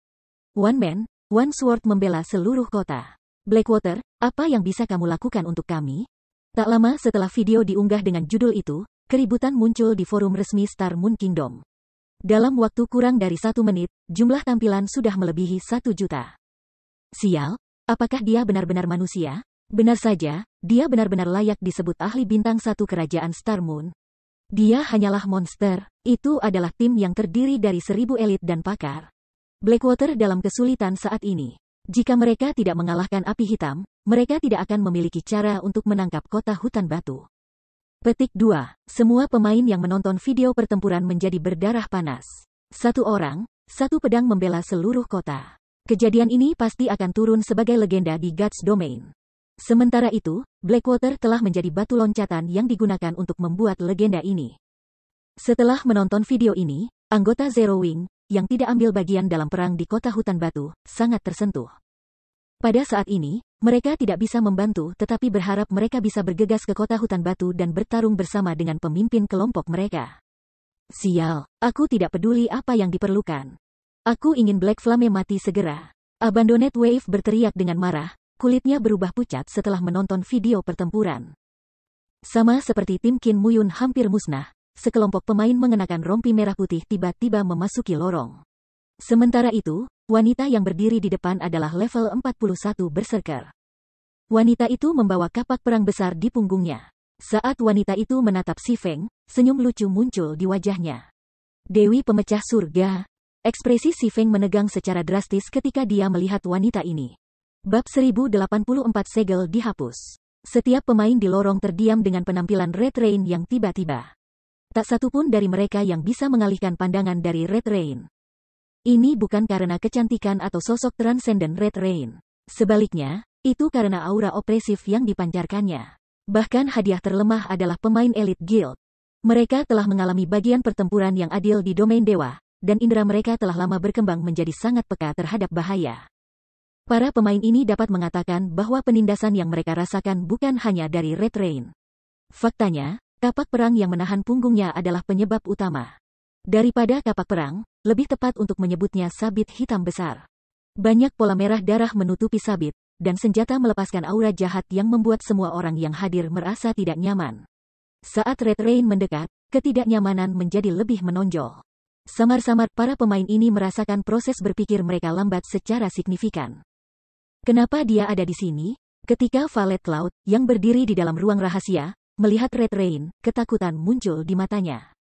One Man, One Sword membela seluruh kota. Blackwater, apa yang bisa kamu lakukan untuk kami? Tak lama setelah video diunggah dengan judul itu, keributan muncul di forum resmi Star Moon Kingdom. Dalam waktu kurang dari 1 menit, jumlah tampilan sudah melebihi 1 juta. Sial, apakah dia benar-benar manusia? Benar saja, dia benar-benar layak disebut ahli bintang 1 kerajaan Star Moon. Dia hanyalah monster, itu adalah tim yang terdiri dari 1000 elit dan pakar. Blackwater dalam kesulitan saat ini. Jika mereka tidak mengalahkan api hitam, mereka tidak akan memiliki cara untuk menangkap kota hutan batu. Petik 2. Semua pemain yang menonton video pertempuran menjadi berdarah panas. 1 orang, 1 pedang membela seluruh kota. Kejadian ini pasti akan turun sebagai legenda di God's Domain. Sementara itu, Blackwater telah menjadi batu loncatan yang digunakan untuk membuat legenda ini. Setelah menonton video ini, anggota Zero Wing, yang tidak ambil bagian dalam perang di kota hutan batu, sangat tersentuh. Pada saat ini, mereka tidak bisa membantu tetapi berharap mereka bisa bergegas ke kota hutan batu dan bertarung bersama dengan pemimpin kelompok mereka. Sial, aku tidak peduli apa yang diperlukan. Aku ingin Black Flame mati segera. Abandoned Wave berteriak dengan marah. Kulitnya berubah pucat setelah menonton video pertempuran. Sama seperti tim Qin Muyun hampir musnah, sekelompok pemain mengenakan rompi merah putih tiba-tiba memasuki lorong. Sementara itu, wanita yang berdiri di depan adalah level 41 Berserker. Wanita itu membawa kapak perang besar di punggungnya. Saat wanita itu menatap Si Feng, senyum lucu muncul di wajahnya. Dewi pemecah surga. Ekspresi Si Feng menegang secara drastis ketika dia melihat wanita ini. Bab 1084 segel dihapus. Setiap pemain di lorong terdiam dengan penampilan Red Rain yang tiba-tiba. Tak satu pun dari mereka yang bisa mengalihkan pandangan dari Red Rain. Ini bukan karena kecantikan atau sosok transenden Red Rain. Sebaliknya, itu karena aura opresif yang dipancarkannya. Bahkan hadiah terlemah adalah pemain elit guild. Mereka telah mengalami bagian pertempuran yang adil di domain dewa, dan indera mereka telah lama berkembang menjadi sangat peka terhadap bahaya. Para pemain ini dapat mengatakan bahwa penindasan yang mereka rasakan bukan hanya dari Red Rain. Faktanya, kapak perang yang menahan punggungnya adalah penyebab utama. Daripada kapak perang, lebih tepat untuk menyebutnya sabit hitam besar. Banyak pola merah darah menutupi sabit, dan senjata melepaskan aura jahat yang membuat semua orang yang hadir merasa tidak nyaman. Saat Red Rain mendekat, ketidaknyamanan menjadi lebih menonjol. Samar-samar para pemain ini merasakan proses berpikir mereka lambat secara signifikan. Kenapa dia ada di sini? Ketika Violet Cloud, yang berdiri di dalam ruang rahasia, melihat Red Rain, ketakutan muncul di matanya.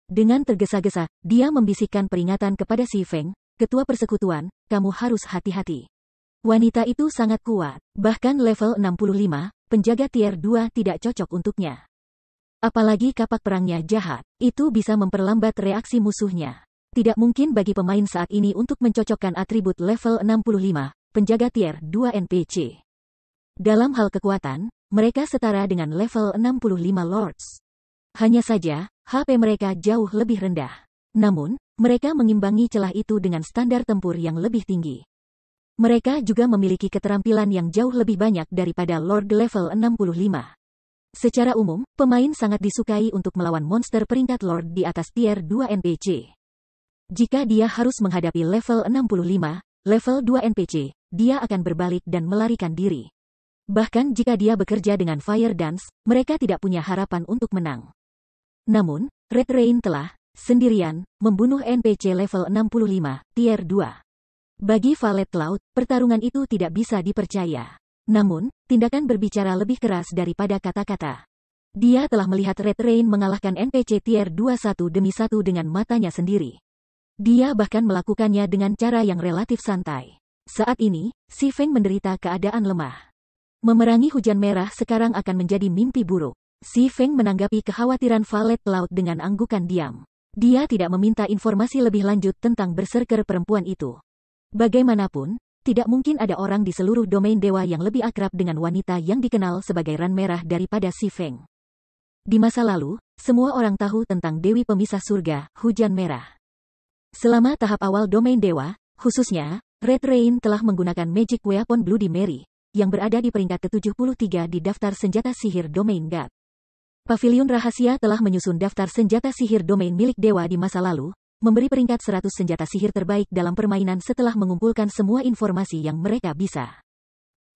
Dengan tergesa-gesa, dia membisikkan peringatan kepada Si Feng, ketua persekutuan, kamu harus hati-hati. Wanita itu sangat kuat, bahkan level 65, penjaga tier 2 tidak cocok untuknya. Apalagi kapak perangnya jahat, itu bisa memperlambat reaksi musuhnya. Tidak mungkin bagi pemain saat ini untuk mencocokkan atribut level 65, penjaga tier 2 NPC. Dalam hal kekuatan, mereka setara dengan level 65 Lords. Hanya saja, HP mereka jauh lebih rendah. Namun, mereka mengimbangi celah itu dengan standar tempur yang lebih tinggi. Mereka juga memiliki keterampilan yang jauh lebih banyak daripada Lord level 65. Secara umum, pemain sangat disukai untuk melawan monster peringkat Lord di atas tier 2 NPC. Jika dia harus menghadapi level 65, level 2 NPC, dia akan berbalik dan melarikan diri. Bahkan jika dia bekerja dengan Fire Dance, mereka tidak punya harapan untuk menang. Namun, Red Rain telah, sendirian, membunuh NPC level 65, tier 2. Bagi Violet Cloud, pertarungan itu tidak bisa dipercaya. Namun, tindakan berbicara lebih keras daripada kata-kata. Dia telah melihat Red Rain mengalahkan NPC tier 2 satu demi satu dengan matanya sendiri. Dia bahkan melakukannya dengan cara yang relatif santai. Saat ini, Si Feng menderita keadaan lemah. Memerangi hujan merah sekarang akan menjadi mimpi buruk. Si Feng menanggapi kekhawatiran Violet Cloud dengan anggukan diam. Dia tidak meminta informasi lebih lanjut tentang berserker perempuan itu. Bagaimanapun, tidak mungkin ada orang di seluruh domain dewa yang lebih akrab dengan wanita yang dikenal sebagai Ran Merah daripada Si Feng. Di masa lalu, semua orang tahu tentang Dewi Pemisah Surga, Hujan Merah. Selama tahap awal domain dewa, khususnya, Red Rain telah menggunakan Magic Weapon Bloody Mary, yang berada di peringkat ke-73 di daftar senjata sihir domain God. Pavilion Rahasia telah menyusun daftar senjata sihir domain milik dewa di masa lalu, memberi peringkat 100 senjata sihir terbaik dalam permainan setelah mengumpulkan semua informasi yang mereka bisa.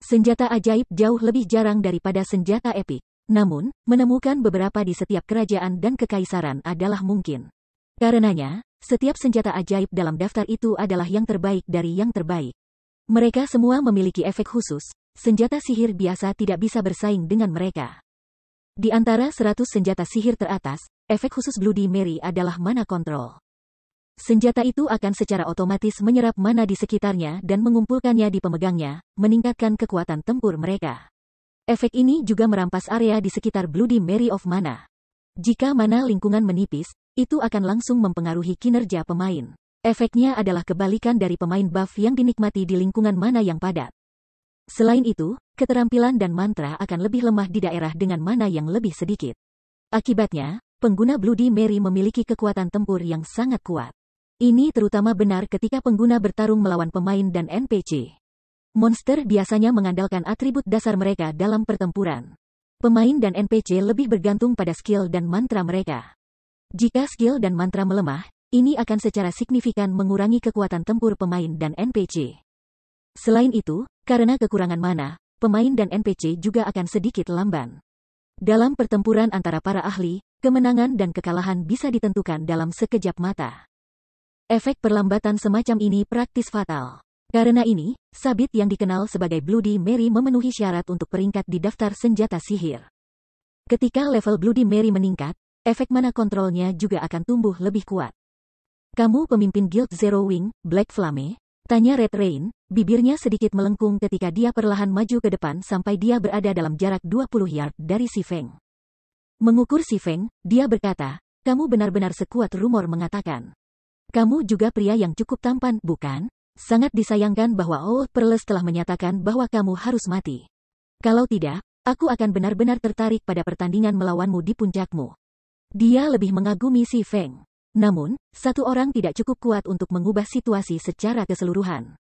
Senjata ajaib jauh lebih jarang daripada senjata epik. Namun, menemukan beberapa di setiap kerajaan dan kekaisaran adalah mungkin. Karenanya, setiap senjata ajaib dalam daftar itu adalah yang terbaik dari yang terbaik. Mereka semua memiliki efek khusus, senjata sihir biasa tidak bisa bersaing dengan mereka. Di antara 100 senjata sihir teratas, efek khusus Bloody Mary adalah mana kontrol. Senjata itu akan secara otomatis menyerap mana di sekitarnya dan mengumpulkannya di pemegangnya, meningkatkan kekuatan tempur mereka. Efek ini juga merampas area di sekitar Bloody Mary of Mana. Jika mana lingkungan menipis, itu akan langsung mempengaruhi kinerja pemain. Efeknya adalah kebalikan dari pemain buff yang dinikmati di lingkungan mana yang padat. Selain itu, keterampilan dan mantra akan lebih lemah di daerah dengan mana yang lebih sedikit. Akibatnya, pengguna Bloody Mary memiliki kekuatan tempur yang sangat kuat. Ini terutama benar ketika pengguna bertarung melawan pemain dan NPC. Monster biasanya mengandalkan atribut dasar mereka dalam pertempuran. Pemain dan NPC lebih bergantung pada skill dan mantra mereka. Jika skill dan mantra melemah, ini akan secara signifikan mengurangi kekuatan tempur pemain dan NPC. Selain itu, karena kekurangan mana, pemain dan NPC juga akan sedikit lamban. Dalam pertempuran antara para ahli, kemenangan dan kekalahan bisa ditentukan dalam sekejap mata. Efek perlambatan semacam ini praktis fatal. Karena ini, sabit yang dikenal sebagai Bloody Mary memenuhi syarat untuk peringkat di daftar senjata sihir. Ketika level Bloody Mary meningkat, efek mana kontrolnya juga akan tumbuh lebih kuat. Kamu pemimpin Guild Zero Wing, Black Flame? Tanya Red Rain, bibirnya sedikit melengkung ketika dia perlahan maju ke depan sampai dia berada dalam jarak 20 yard dari Si Feng. Mengukur Si Feng, dia berkata, kamu benar-benar sekuat rumor mengatakan. Kamu juga pria yang cukup tampan, bukan? Sangat disayangkan bahwa Old Pearls telah menyatakan bahwa kamu harus mati. Kalau tidak, aku akan benar-benar tertarik pada pertandingan melawanmu di puncakmu. Dia lebih mengagumi Si Feng. Namun, satu orang tidak cukup kuat untuk mengubah situasi secara keseluruhan.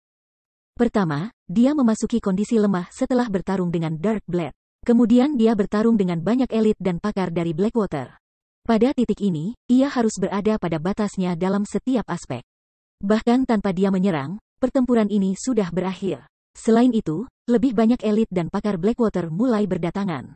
Pertama, dia memasuki kondisi lemah setelah bertarung dengan Dark Blade. Kemudian dia bertarung dengan banyak elit dan pakar dari Blackwater. Pada titik ini, ia harus berada pada batasnya dalam setiap aspek. Bahkan tanpa dia menyerang, pertempuran ini sudah berakhir. Selain itu, lebih banyak elit dan pakar Blackwater mulai berdatangan.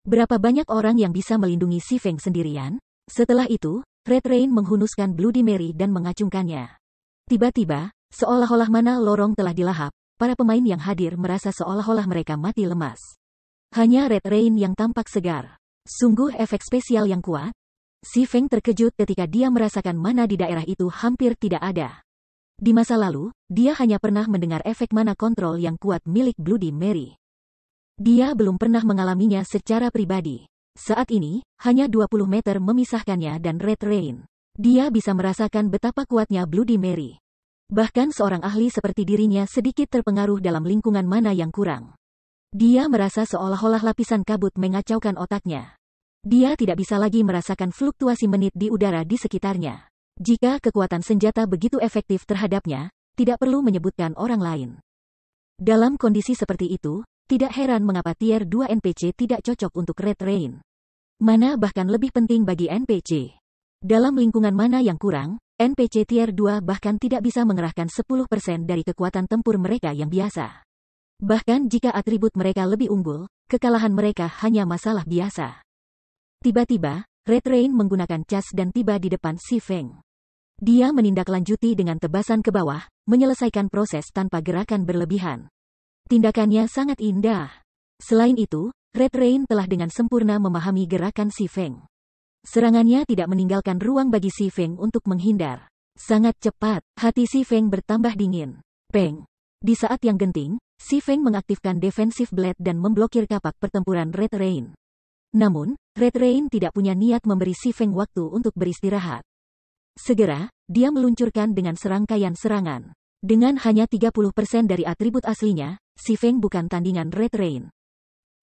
Berapa banyak orang yang bisa melindungi Si Feng sendirian? Setelah itu, Red Rain menghunuskan Bloody Mary dan mengacungkannya. Tiba-tiba, seolah-olah mana lorong telah dilahap, para pemain yang hadir merasa seolah-olah mereka mati lemas. Hanya Red Rain yang tampak segar. Sungguh efek spesial yang kuat. Si Feng terkejut ketika dia merasakan mana di daerah itu hampir tidak ada. Di masa lalu, dia hanya pernah mendengar efek mana kontrol yang kuat milik Bloody Mary. Dia belum pernah mengalaminya secara pribadi. Saat ini, hanya 20 meter memisahkannya dan Red Rain. Dia bisa merasakan betapa kuatnya Bloody Mary. Bahkan seorang ahli seperti dirinya sedikit terpengaruh dalam lingkungan mana yang kurang. Dia merasa seolah-olah lapisan kabut mengacaukan otaknya. Dia tidak bisa lagi merasakan fluktuasi menit di udara di sekitarnya. Jika kekuatan senjata begitu efektif terhadapnya, tidak perlu menyebutkan orang lain. Dalam kondisi seperti itu, tidak heran mengapa Tier 2 NPC tidak cocok untuk Red Rain. Mana bahkan lebih penting bagi NPC. Dalam lingkungan mana yang kurang, NPC Tier 2 bahkan tidak bisa mengerahkan 10% dari kekuatan tempur mereka yang biasa. Bahkan jika atribut mereka lebih unggul, kekalahan mereka hanya masalah biasa. Tiba-tiba, Red Rain menggunakan cas dan tiba di depan Si Feng. Dia menindaklanjuti dengan tebasan ke bawah, menyelesaikan proses tanpa gerakan berlebihan. Tindakannya sangat indah. Selain itu, Red Rain telah dengan sempurna memahami gerakan Si Feng. Serangannya tidak meninggalkan ruang bagi Si Feng untuk menghindar. Sangat cepat, hati Si Feng bertambah dingin. Peng. Di saat yang genting, Si Feng mengaktifkan Defensive Blade dan memblokir kapak pertempuran Red Rain. Namun, Red Rain tidak punya niat memberi Si Feng waktu untuk beristirahat. Segera, dia meluncurkan dengan serangkaian serangan. Dengan hanya 30% dari atribut aslinya, Si Feng bukan tandingan Red Rain.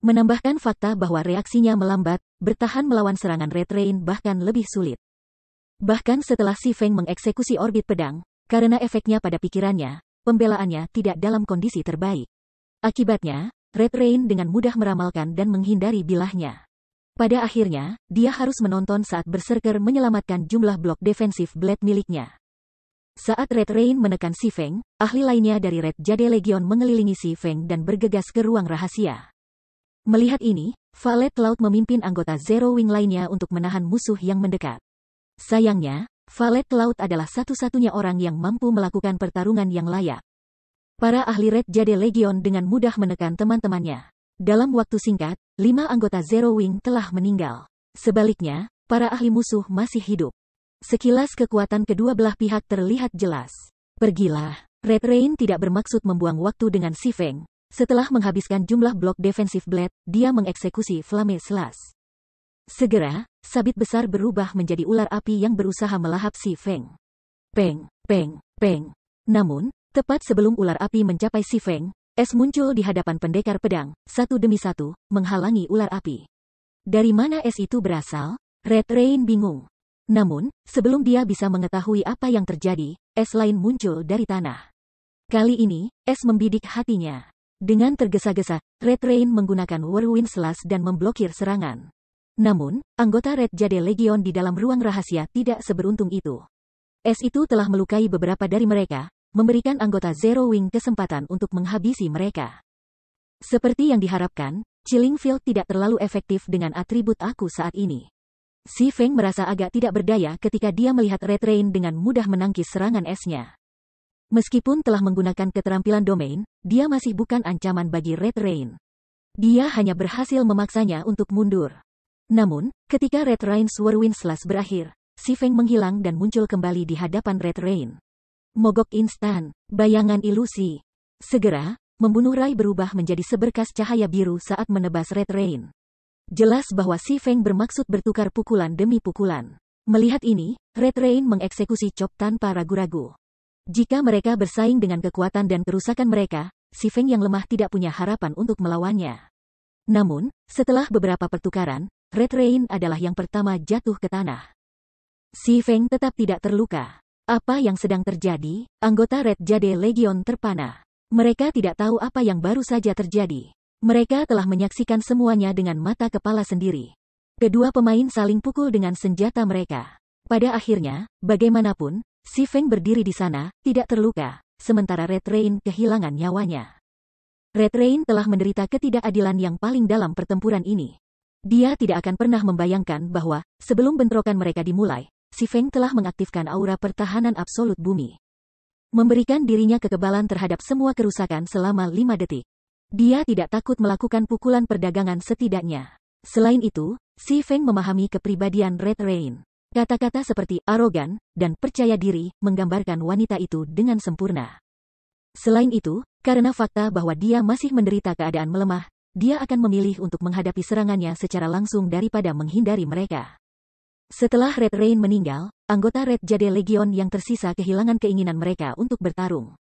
Menambahkan fakta bahwa reaksinya melambat, bertahan melawan serangan Red Rain bahkan lebih sulit. Bahkan setelah Si Feng mengeksekusi orbit pedang, karena efeknya pada pikirannya, pembelaannya tidak dalam kondisi terbaik. Akibatnya, Red Rain dengan mudah meramalkan dan menghindari bilahnya. Pada akhirnya, dia harus menonton saat Berserker menyelamatkan jumlah blok defensif blade miliknya. Saat Red Rain menekan Si Feng, ahli lainnya dari Red Jade Legion mengelilingi Si Feng dan bergegas ke ruang rahasia. Melihat ini, Violet Cloud memimpin anggota Zero Wing lainnya untuk menahan musuh yang mendekat. Sayangnya, Violet Cloud adalah satu-satunya orang yang mampu melakukan pertarungan yang layak. Para ahli Red Jade Legion dengan mudah menekan teman-temannya. Dalam waktu singkat, 5 anggota Zero Wing telah meninggal. Sebaliknya, para ahli musuh masih hidup. Sekilas kekuatan kedua belah pihak terlihat jelas. Pergilah. Red Rain tidak bermaksud membuang waktu dengan Si Feng. Setelah menghabiskan jumlah blok defensive blade, dia mengeksekusi Flame Slash. Segera, sabit besar berubah menjadi ular api yang berusaha melahap Si Feng. Peng, peng, peng. Namun, tepat sebelum ular api mencapai Si Feng, es muncul di hadapan pendekar pedang, satu demi satu, menghalangi ular api. Dari mana es itu berasal? Red Rain bingung. Namun, sebelum dia bisa mengetahui apa yang terjadi, es lain muncul dari tanah. Kali ini, es membidik hatinya. Dengan tergesa-gesa, Red Rain menggunakan Whirlwind Slash dan memblokir serangan. Namun, anggota Red Jade Legion di dalam ruang rahasia tidak seberuntung itu. Es itu telah melukai beberapa dari mereka, memberikan anggota Zero Wing kesempatan untuk menghabisi mereka. Seperti yang diharapkan, Chilling Field tidak terlalu efektif dengan atribut aku saat ini. Si Feng merasa agak tidak berdaya ketika dia melihat Red Rain dengan mudah menangkis serangan esnya. Meskipun telah menggunakan keterampilan domain, dia masih bukan ancaman bagi Red Rain. Dia hanya berhasil memaksanya untuk mundur. Namun, ketika Red Rain's Whirlwind Slash berakhir, Si Feng menghilang dan muncul kembali di hadapan Red Rain. Mogok instan, bayangan ilusi. Segera, membunuh Rai berubah menjadi seberkas cahaya biru saat menebas Red Rain. Jelas bahwa Si Feng bermaksud bertukar pukulan demi pukulan. Melihat ini, Red Rain mengeksekusi chop tanpa ragu-ragu. Jika mereka bersaing dengan kekuatan dan kerusakan mereka, Si Feng yang lemah tidak punya harapan untuk melawannya. Namun, setelah beberapa pertukaran, Red Rain adalah yang pertama jatuh ke tanah. Si Feng tetap tidak terluka. Apa yang sedang terjadi? Anggota Red Jade Legion terpana. Mereka tidak tahu apa yang baru saja terjadi. Mereka telah menyaksikan semuanya dengan mata kepala sendiri. Kedua pemain saling pukul dengan senjata mereka. Pada akhirnya, bagaimanapun, Si Feng berdiri di sana, tidak terluka, sementara Red Rain kehilangan nyawanya. Red Rain telah menderita ketidakadilan yang paling dalam pertempuran ini. Dia tidak akan pernah membayangkan bahwa, sebelum bentrokan mereka dimulai, Si Feng telah mengaktifkan aura pertahanan absolut bumi. Memberikan dirinya kekebalan terhadap semua kerusakan selama 5 detik. Dia tidak takut melakukan pukulan perdagangan setidaknya. Selain itu, Si Feng memahami kepribadian Red Rain. Kata-kata seperti arogan dan percaya diri menggambarkan wanita itu dengan sempurna. Selain itu, karena fakta bahwa dia masih menderita keadaan melemah, dia akan memilih untuk menghadapi serangannya secara langsung daripada menghindari mereka. Setelah Red Rain meninggal, anggota Red Jade Legion yang tersisa kehilangan keinginan mereka untuk bertarung.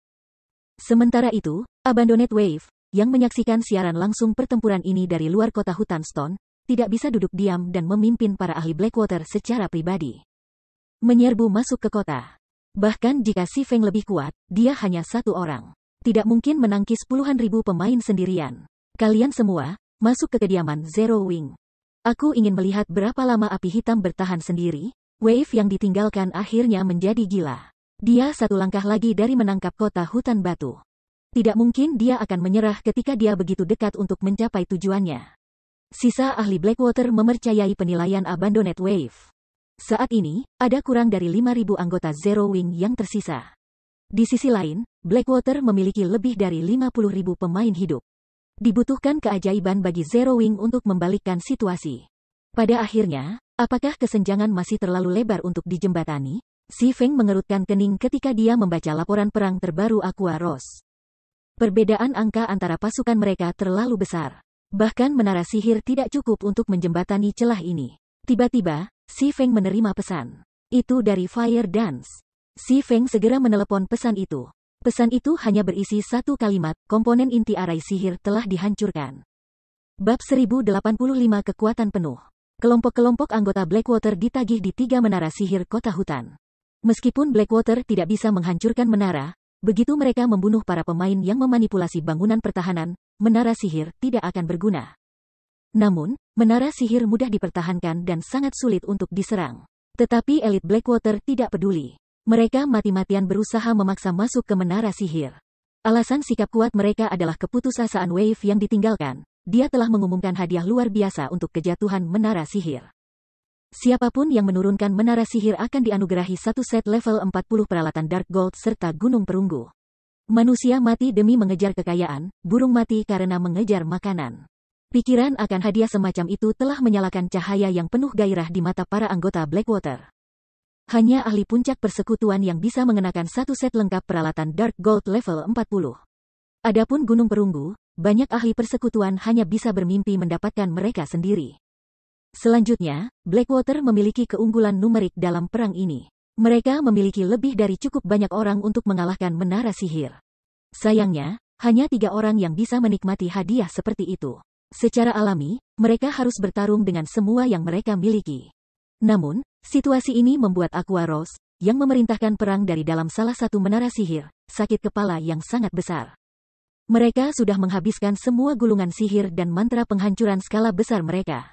Sementara itu, Abandoned Wave, yang menyaksikan siaran langsung pertempuran ini dari luar kota hutan Stone, tidak bisa duduk diam dan memimpin para ahli Blackwater secara pribadi. Menyerbu masuk ke kota. Bahkan jika Si Feng lebih kuat, dia hanya satu orang. Tidak mungkin menangkis puluhan ribu pemain sendirian. Kalian semua, masuk ke kediaman Zero Wing. Aku ingin melihat berapa lama api hitam bertahan sendiri. Wave yang ditinggalkan akhirnya menjadi gila. Dia satu langkah lagi dari menangkap kota hutan batu. Tidak mungkin dia akan menyerah ketika dia begitu dekat untuk mencapai tujuannya. Sisa ahli Blackwater mempercayai penilaian Abandoned Wave. Saat ini, ada kurang dari 5.000 anggota Zero Wing yang tersisa. Di sisi lain, Blackwater memiliki lebih dari 50.000 pemain hidup. Dibutuhkan keajaiban bagi Zero Wing untuk membalikkan situasi. Pada akhirnya, apakah kesenjangan masih terlalu lebar untuk dijembatani? Si Feng mengerutkan kening ketika dia membaca laporan perang terbaru Aqua Rose. Perbedaan angka antara pasukan mereka terlalu besar. Bahkan menara sihir tidak cukup untuk menjembatani celah ini. Tiba-tiba, Si Feng menerima pesan. Itu dari Fire Dance. Si Feng segera menelepon pesan itu. Pesan itu hanya berisi satu kalimat, komponen inti arai sihir telah dihancurkan. Bab 1085 kekuatan penuh. Kelompok-kelompok anggota Blackwater ditagih di 3 menara sihir kota hutan. Meskipun Blackwater tidak bisa menghancurkan menara, begitu mereka membunuh para pemain yang memanipulasi bangunan pertahanan, menara sihir tidak akan berguna. Namun, menara sihir mudah dipertahankan dan sangat sulit untuk diserang. Tetapi elit Blackwater tidak peduli. Mereka mati-matian berusaha memaksa masuk ke menara sihir. Alasan sikap kuat mereka adalah keputusasaan Wave yang ditinggalkan. Dia telah mengumumkan hadiah luar biasa untuk kejatuhan menara sihir. Siapapun yang menurunkan menara sihir akan dianugerahi satu set level 40 peralatan Dark Gold serta gunung perunggu. Manusia mati demi mengejar kekayaan, burung mati karena mengejar makanan. Pikiran akan hadiah semacam itu telah menyalakan cahaya yang penuh gairah di mata para anggota Blackwater. Hanya ahli puncak persekutuan yang bisa mengenakan satu set lengkap peralatan Dark Gold level 40. Adapun gunung perunggu, banyak ahli persekutuan hanya bisa bermimpi mendapatkan mereka sendiri. Selanjutnya, Blackwater memiliki keunggulan numerik dalam perang ini. Mereka memiliki lebih dari cukup banyak orang untuk mengalahkan menara sihir. Sayangnya, hanya 3 orang yang bisa menikmati hadiah seperti itu. Secara alami, mereka harus bertarung dengan semua yang mereka miliki. Namun, situasi ini membuat Aqua Rose, yang memerintahkan perang dari dalam salah satu menara sihir, sakit kepala yang sangat besar. Mereka sudah menghabiskan semua gulungan sihir dan mantra penghancuran skala besar mereka.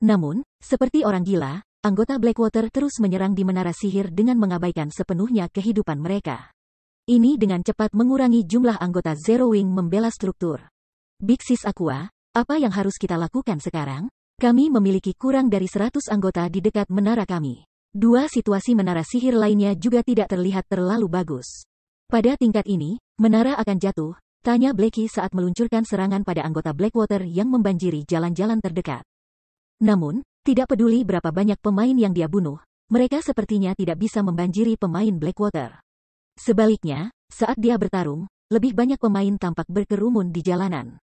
Namun, seperti orang gila, anggota Blackwater terus menyerang di menara sihir dengan mengabaikan sepenuhnya kehidupan mereka. Ini dengan cepat mengurangi jumlah anggota Zero Wing membela struktur. Big Sis Aqua, apa yang harus kita lakukan sekarang? Kami memiliki kurang dari 100 anggota di dekat menara kami. 2 situasi menara sihir lainnya juga tidak terlihat terlalu bagus. Pada tingkat ini, menara akan jatuh, tanya Blackie saat meluncurkan serangan pada anggota Blackwater yang membanjiri jalan-jalan terdekat. Namun, tidak peduli berapa banyak pemain yang dia bunuh, mereka sepertinya tidak bisa membanjiri pemain Blackwater. Sebaliknya, saat dia bertarung, lebih banyak pemain tampak berkerumun di jalanan.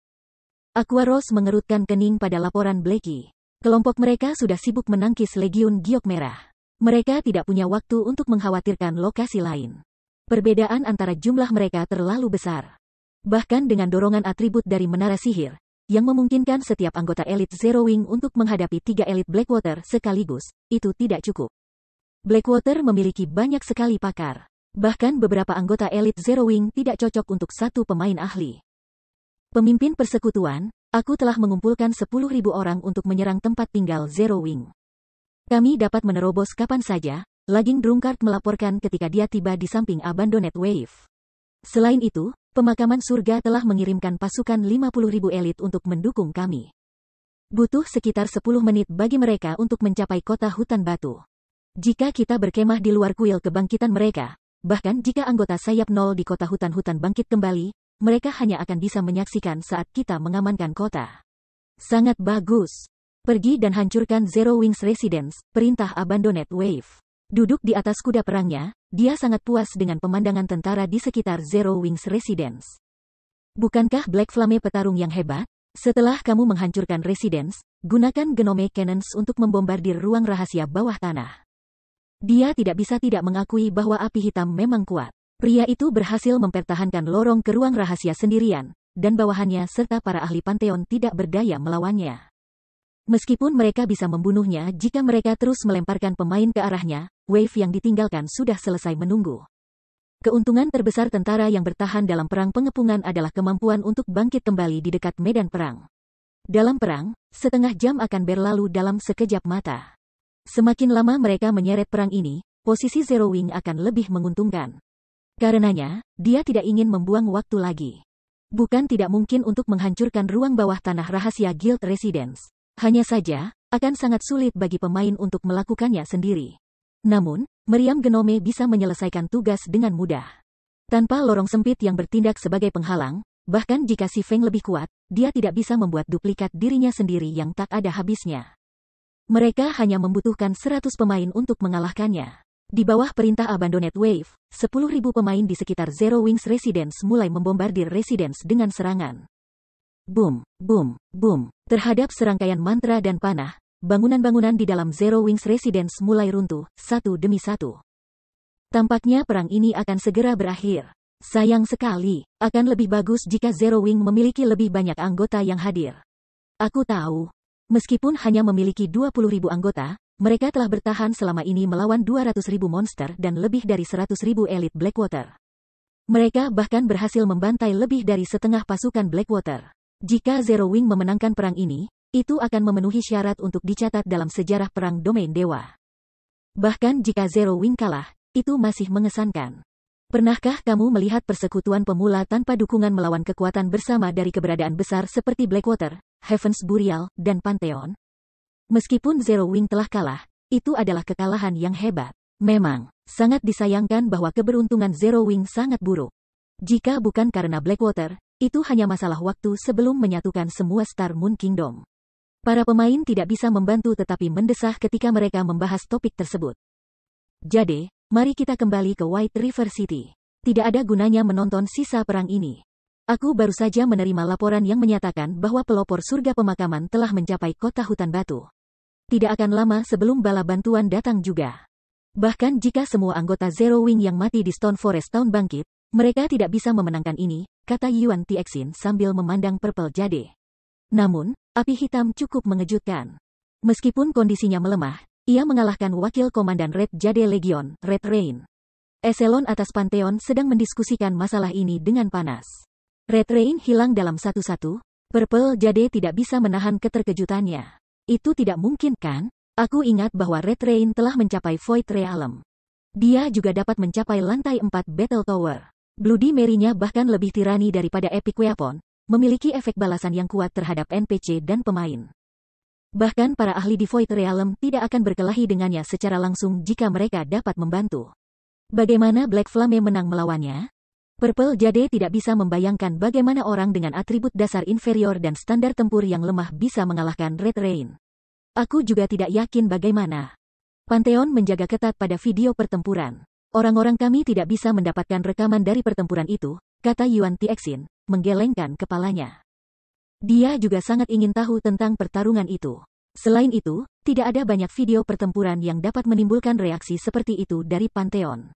Aqua Rose mengerutkan kening pada laporan Blackie. Kelompok mereka sudah sibuk menangkis Legiun Giok Merah. Mereka tidak punya waktu untuk mengkhawatirkan lokasi lain. Perbedaan antara jumlah mereka terlalu besar. Bahkan dengan dorongan atribut dari menara sihir, yang memungkinkan setiap anggota elit Zero Wing untuk menghadapi 3 elit Blackwater sekaligus, itu tidak cukup. Blackwater memiliki banyak sekali pakar. Bahkan beberapa anggota elit Zero Wing tidak cocok untuk satu pemain ahli. Pemimpin persekutuan, aku telah mengumpulkan 10.000 orang untuk menyerang tempat tinggal Zero Wing. Kami dapat menerobos kapan saja, Laging Drunkard melaporkan ketika dia tiba di samping Abandoned Wave. Selain itu, Pemakaman surga telah mengirimkan pasukan 50.000 elit untuk mendukung kami. Butuh sekitar 10 menit bagi mereka untuk mencapai kota hutan batu. Jika kita berkemah di luar kuil kebangkitan mereka, bahkan jika anggota sayap nol di kota hutan-hutan bangkit kembali, mereka hanya akan bisa menyaksikan saat kita mengamankan kota. Sangat bagus. Pergi dan hancurkan Zero Wings Residence, perintah Abandoned Wave. Duduk di atas kuda perangnya, dia sangat puas dengan pemandangan tentara di sekitar Zero Wings Residence. Bukankah Black Flame petarung yang hebat? Setelah kamu menghancurkan Residence, gunakan Genome Cannons untuk membombardir ruang rahasia bawah tanah. Dia tidak bisa tidak mengakui bahwa api hitam memang kuat. Pria itu berhasil mempertahankan lorong ke ruang rahasia sendirian, dan bawahannya serta para ahli Pantheon tidak berdaya melawannya. Meskipun mereka bisa membunuhnya jika mereka terus melemparkan pemain ke arahnya, wave yang ditinggalkan sudah selesai menunggu. Keuntungan terbesar tentara yang bertahan dalam perang pengepungan adalah kemampuan untuk bangkit kembali di dekat medan perang. Dalam perang, setengah jam akan berlalu dalam sekejap mata. Semakin lama mereka menyeret perang ini, posisi Zero Wing akan lebih menguntungkan. Karenanya, dia tidak ingin membuang waktu lagi. Bukan tidak mungkin untuk menghancurkan ruang bawah tanah rahasia Guild Residence. Hanya saja, akan sangat sulit bagi pemain untuk melakukannya sendiri. Namun, meriam Genome bisa menyelesaikan tugas dengan mudah. Tanpa lorong sempit yang bertindak sebagai penghalang, bahkan jika si Feng lebih kuat, dia tidak bisa membuat duplikat dirinya sendiri yang tak ada habisnya. Mereka hanya membutuhkan 100 pemain untuk mengalahkannya. Di bawah perintah Abandoned Wave, 10.000 pemain di sekitar Zero Wings Residence mulai membombardir Residence dengan serangan. Boom, boom, boom. Terhadap serangkaian mantra dan panah, bangunan-bangunan di dalam Zero Wings Residence mulai runtuh, satu demi satu. Tampaknya perang ini akan segera berakhir. Sayang sekali, akan lebih bagus jika Zero Wing memiliki lebih banyak anggota yang hadir. Aku tahu. Meskipun hanya memiliki 20.000 anggota, mereka telah bertahan selama ini melawan 200.000 monster dan lebih dari 100.000 elit Blackwater. Mereka bahkan berhasil membantai lebih dari setengah pasukan Blackwater. Jika Zero Wing memenangkan perang ini, itu akan memenuhi syarat untuk dicatat dalam sejarah perang domain dewa. Bahkan jika Zero Wing kalah, itu masih mengesankan. Pernahkah kamu melihat persekutuan pemula tanpa dukungan melawan kekuatan bersama dari keberadaan besar seperti Blackwater, Heaven's Burial, dan Pantheon? Meskipun Zero Wing telah kalah, itu adalah kekalahan yang hebat. Memang, sangat disayangkan bahwa keberuntungan Zero Wing sangat buruk. Jika bukan karena Blackwater, itu hanya masalah waktu sebelum menyatukan semua Star Moon Kingdom. Para pemain tidak bisa membantu tetapi mendesah ketika mereka membahas topik tersebut. Jadi, mari kita kembali ke White River City. Tidak ada gunanya menonton sisa perang ini. Aku baru saja menerima laporan yang menyatakan bahwa pelopor surga pemakaman telah mencapai kota hutan batu. Tidak akan lama sebelum bala bantuan datang juga. Bahkan jika semua anggota Zero Wing yang mati di Stone Forest Town bangkit, mereka tidak bisa memenangkan ini, kata Yuan Tixin sambil memandang Purple Jade. Namun, api hitam cukup mengejutkan. Meskipun kondisinya melemah, ia mengalahkan wakil komandan Red Jade Legion, Red Rain. Eselon atas Pantheon sedang mendiskusikan masalah ini dengan panas. Red Rain hilang dalam satu-satu, Purple Jade tidak bisa menahan keterkejutannya. Itu tidak mungkin kan? Aku ingat bahwa Red Rain telah mencapai Void Realm. Dia juga dapat mencapai lantai 4 Battle Tower. Bloody Mary-nya bahkan lebih tirani daripada Epic Weapon, memiliki efek balasan yang kuat terhadap NPC dan pemain. Bahkan para ahli di Void Realm tidak akan berkelahi dengannya secara langsung jika mereka dapat membantu. Bagaimana Black Flame menang melawannya? Purple Jade tidak bisa membayangkan bagaimana orang dengan atribut dasar inferior dan standar tempur yang lemah bisa mengalahkan Red Rain. Aku juga tidak yakin bagaimana. Pantheon menjaga ketat pada video pertempuran. Orang-orang kami tidak bisa mendapatkan rekaman dari pertempuran itu, kata Yuan Tixin, menggelengkan kepalanya. Dia juga sangat ingin tahu tentang pertarungan itu. Selain itu, tidak ada banyak video pertempuran yang dapat menimbulkan reaksi seperti itu dari Pantheon.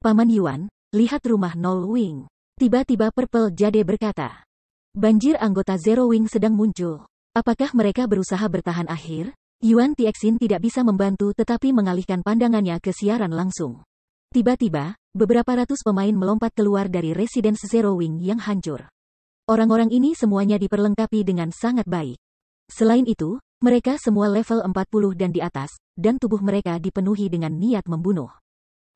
Paman Yuan, lihat rumah Nol Wing. Tiba-tiba Purple Jade berkata. Banjir anggota Zero Wing sedang muncul. Apakah mereka berusaha bertahan akhir? Yuan Tixin tidak bisa membantu tetapi mengalihkan pandangannya ke siaran langsung. Tiba-tiba, beberapa ratus pemain melompat keluar dari Residence Zero Wing yang hancur. Orang-orang ini semuanya diperlengkapi dengan sangat baik. Selain itu, mereka semua level 40 dan di atas, dan tubuh mereka dipenuhi dengan niat membunuh.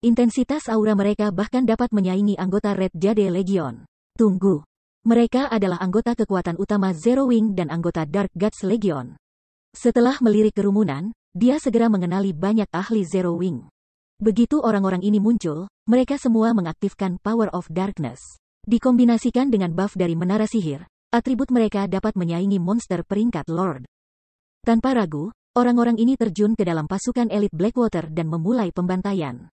Intensitas aura mereka bahkan dapat menyaingi anggota Red Jade Legion. Tunggu. Mereka adalah anggota kekuatan utama Zero Wing dan anggota Dark Gods Legion. Setelah melirik kerumunan, dia segera mengenali banyak ahli Zero Wing. Begitu orang-orang ini muncul, mereka semua mengaktifkan Power of Darkness. Dikombinasikan dengan buff dari menara sihir, atribut mereka dapat menyaingi monster peringkat Lord. Tanpa ragu, orang-orang ini terjun ke dalam pasukan elit Blackwater dan memulai pembantaian.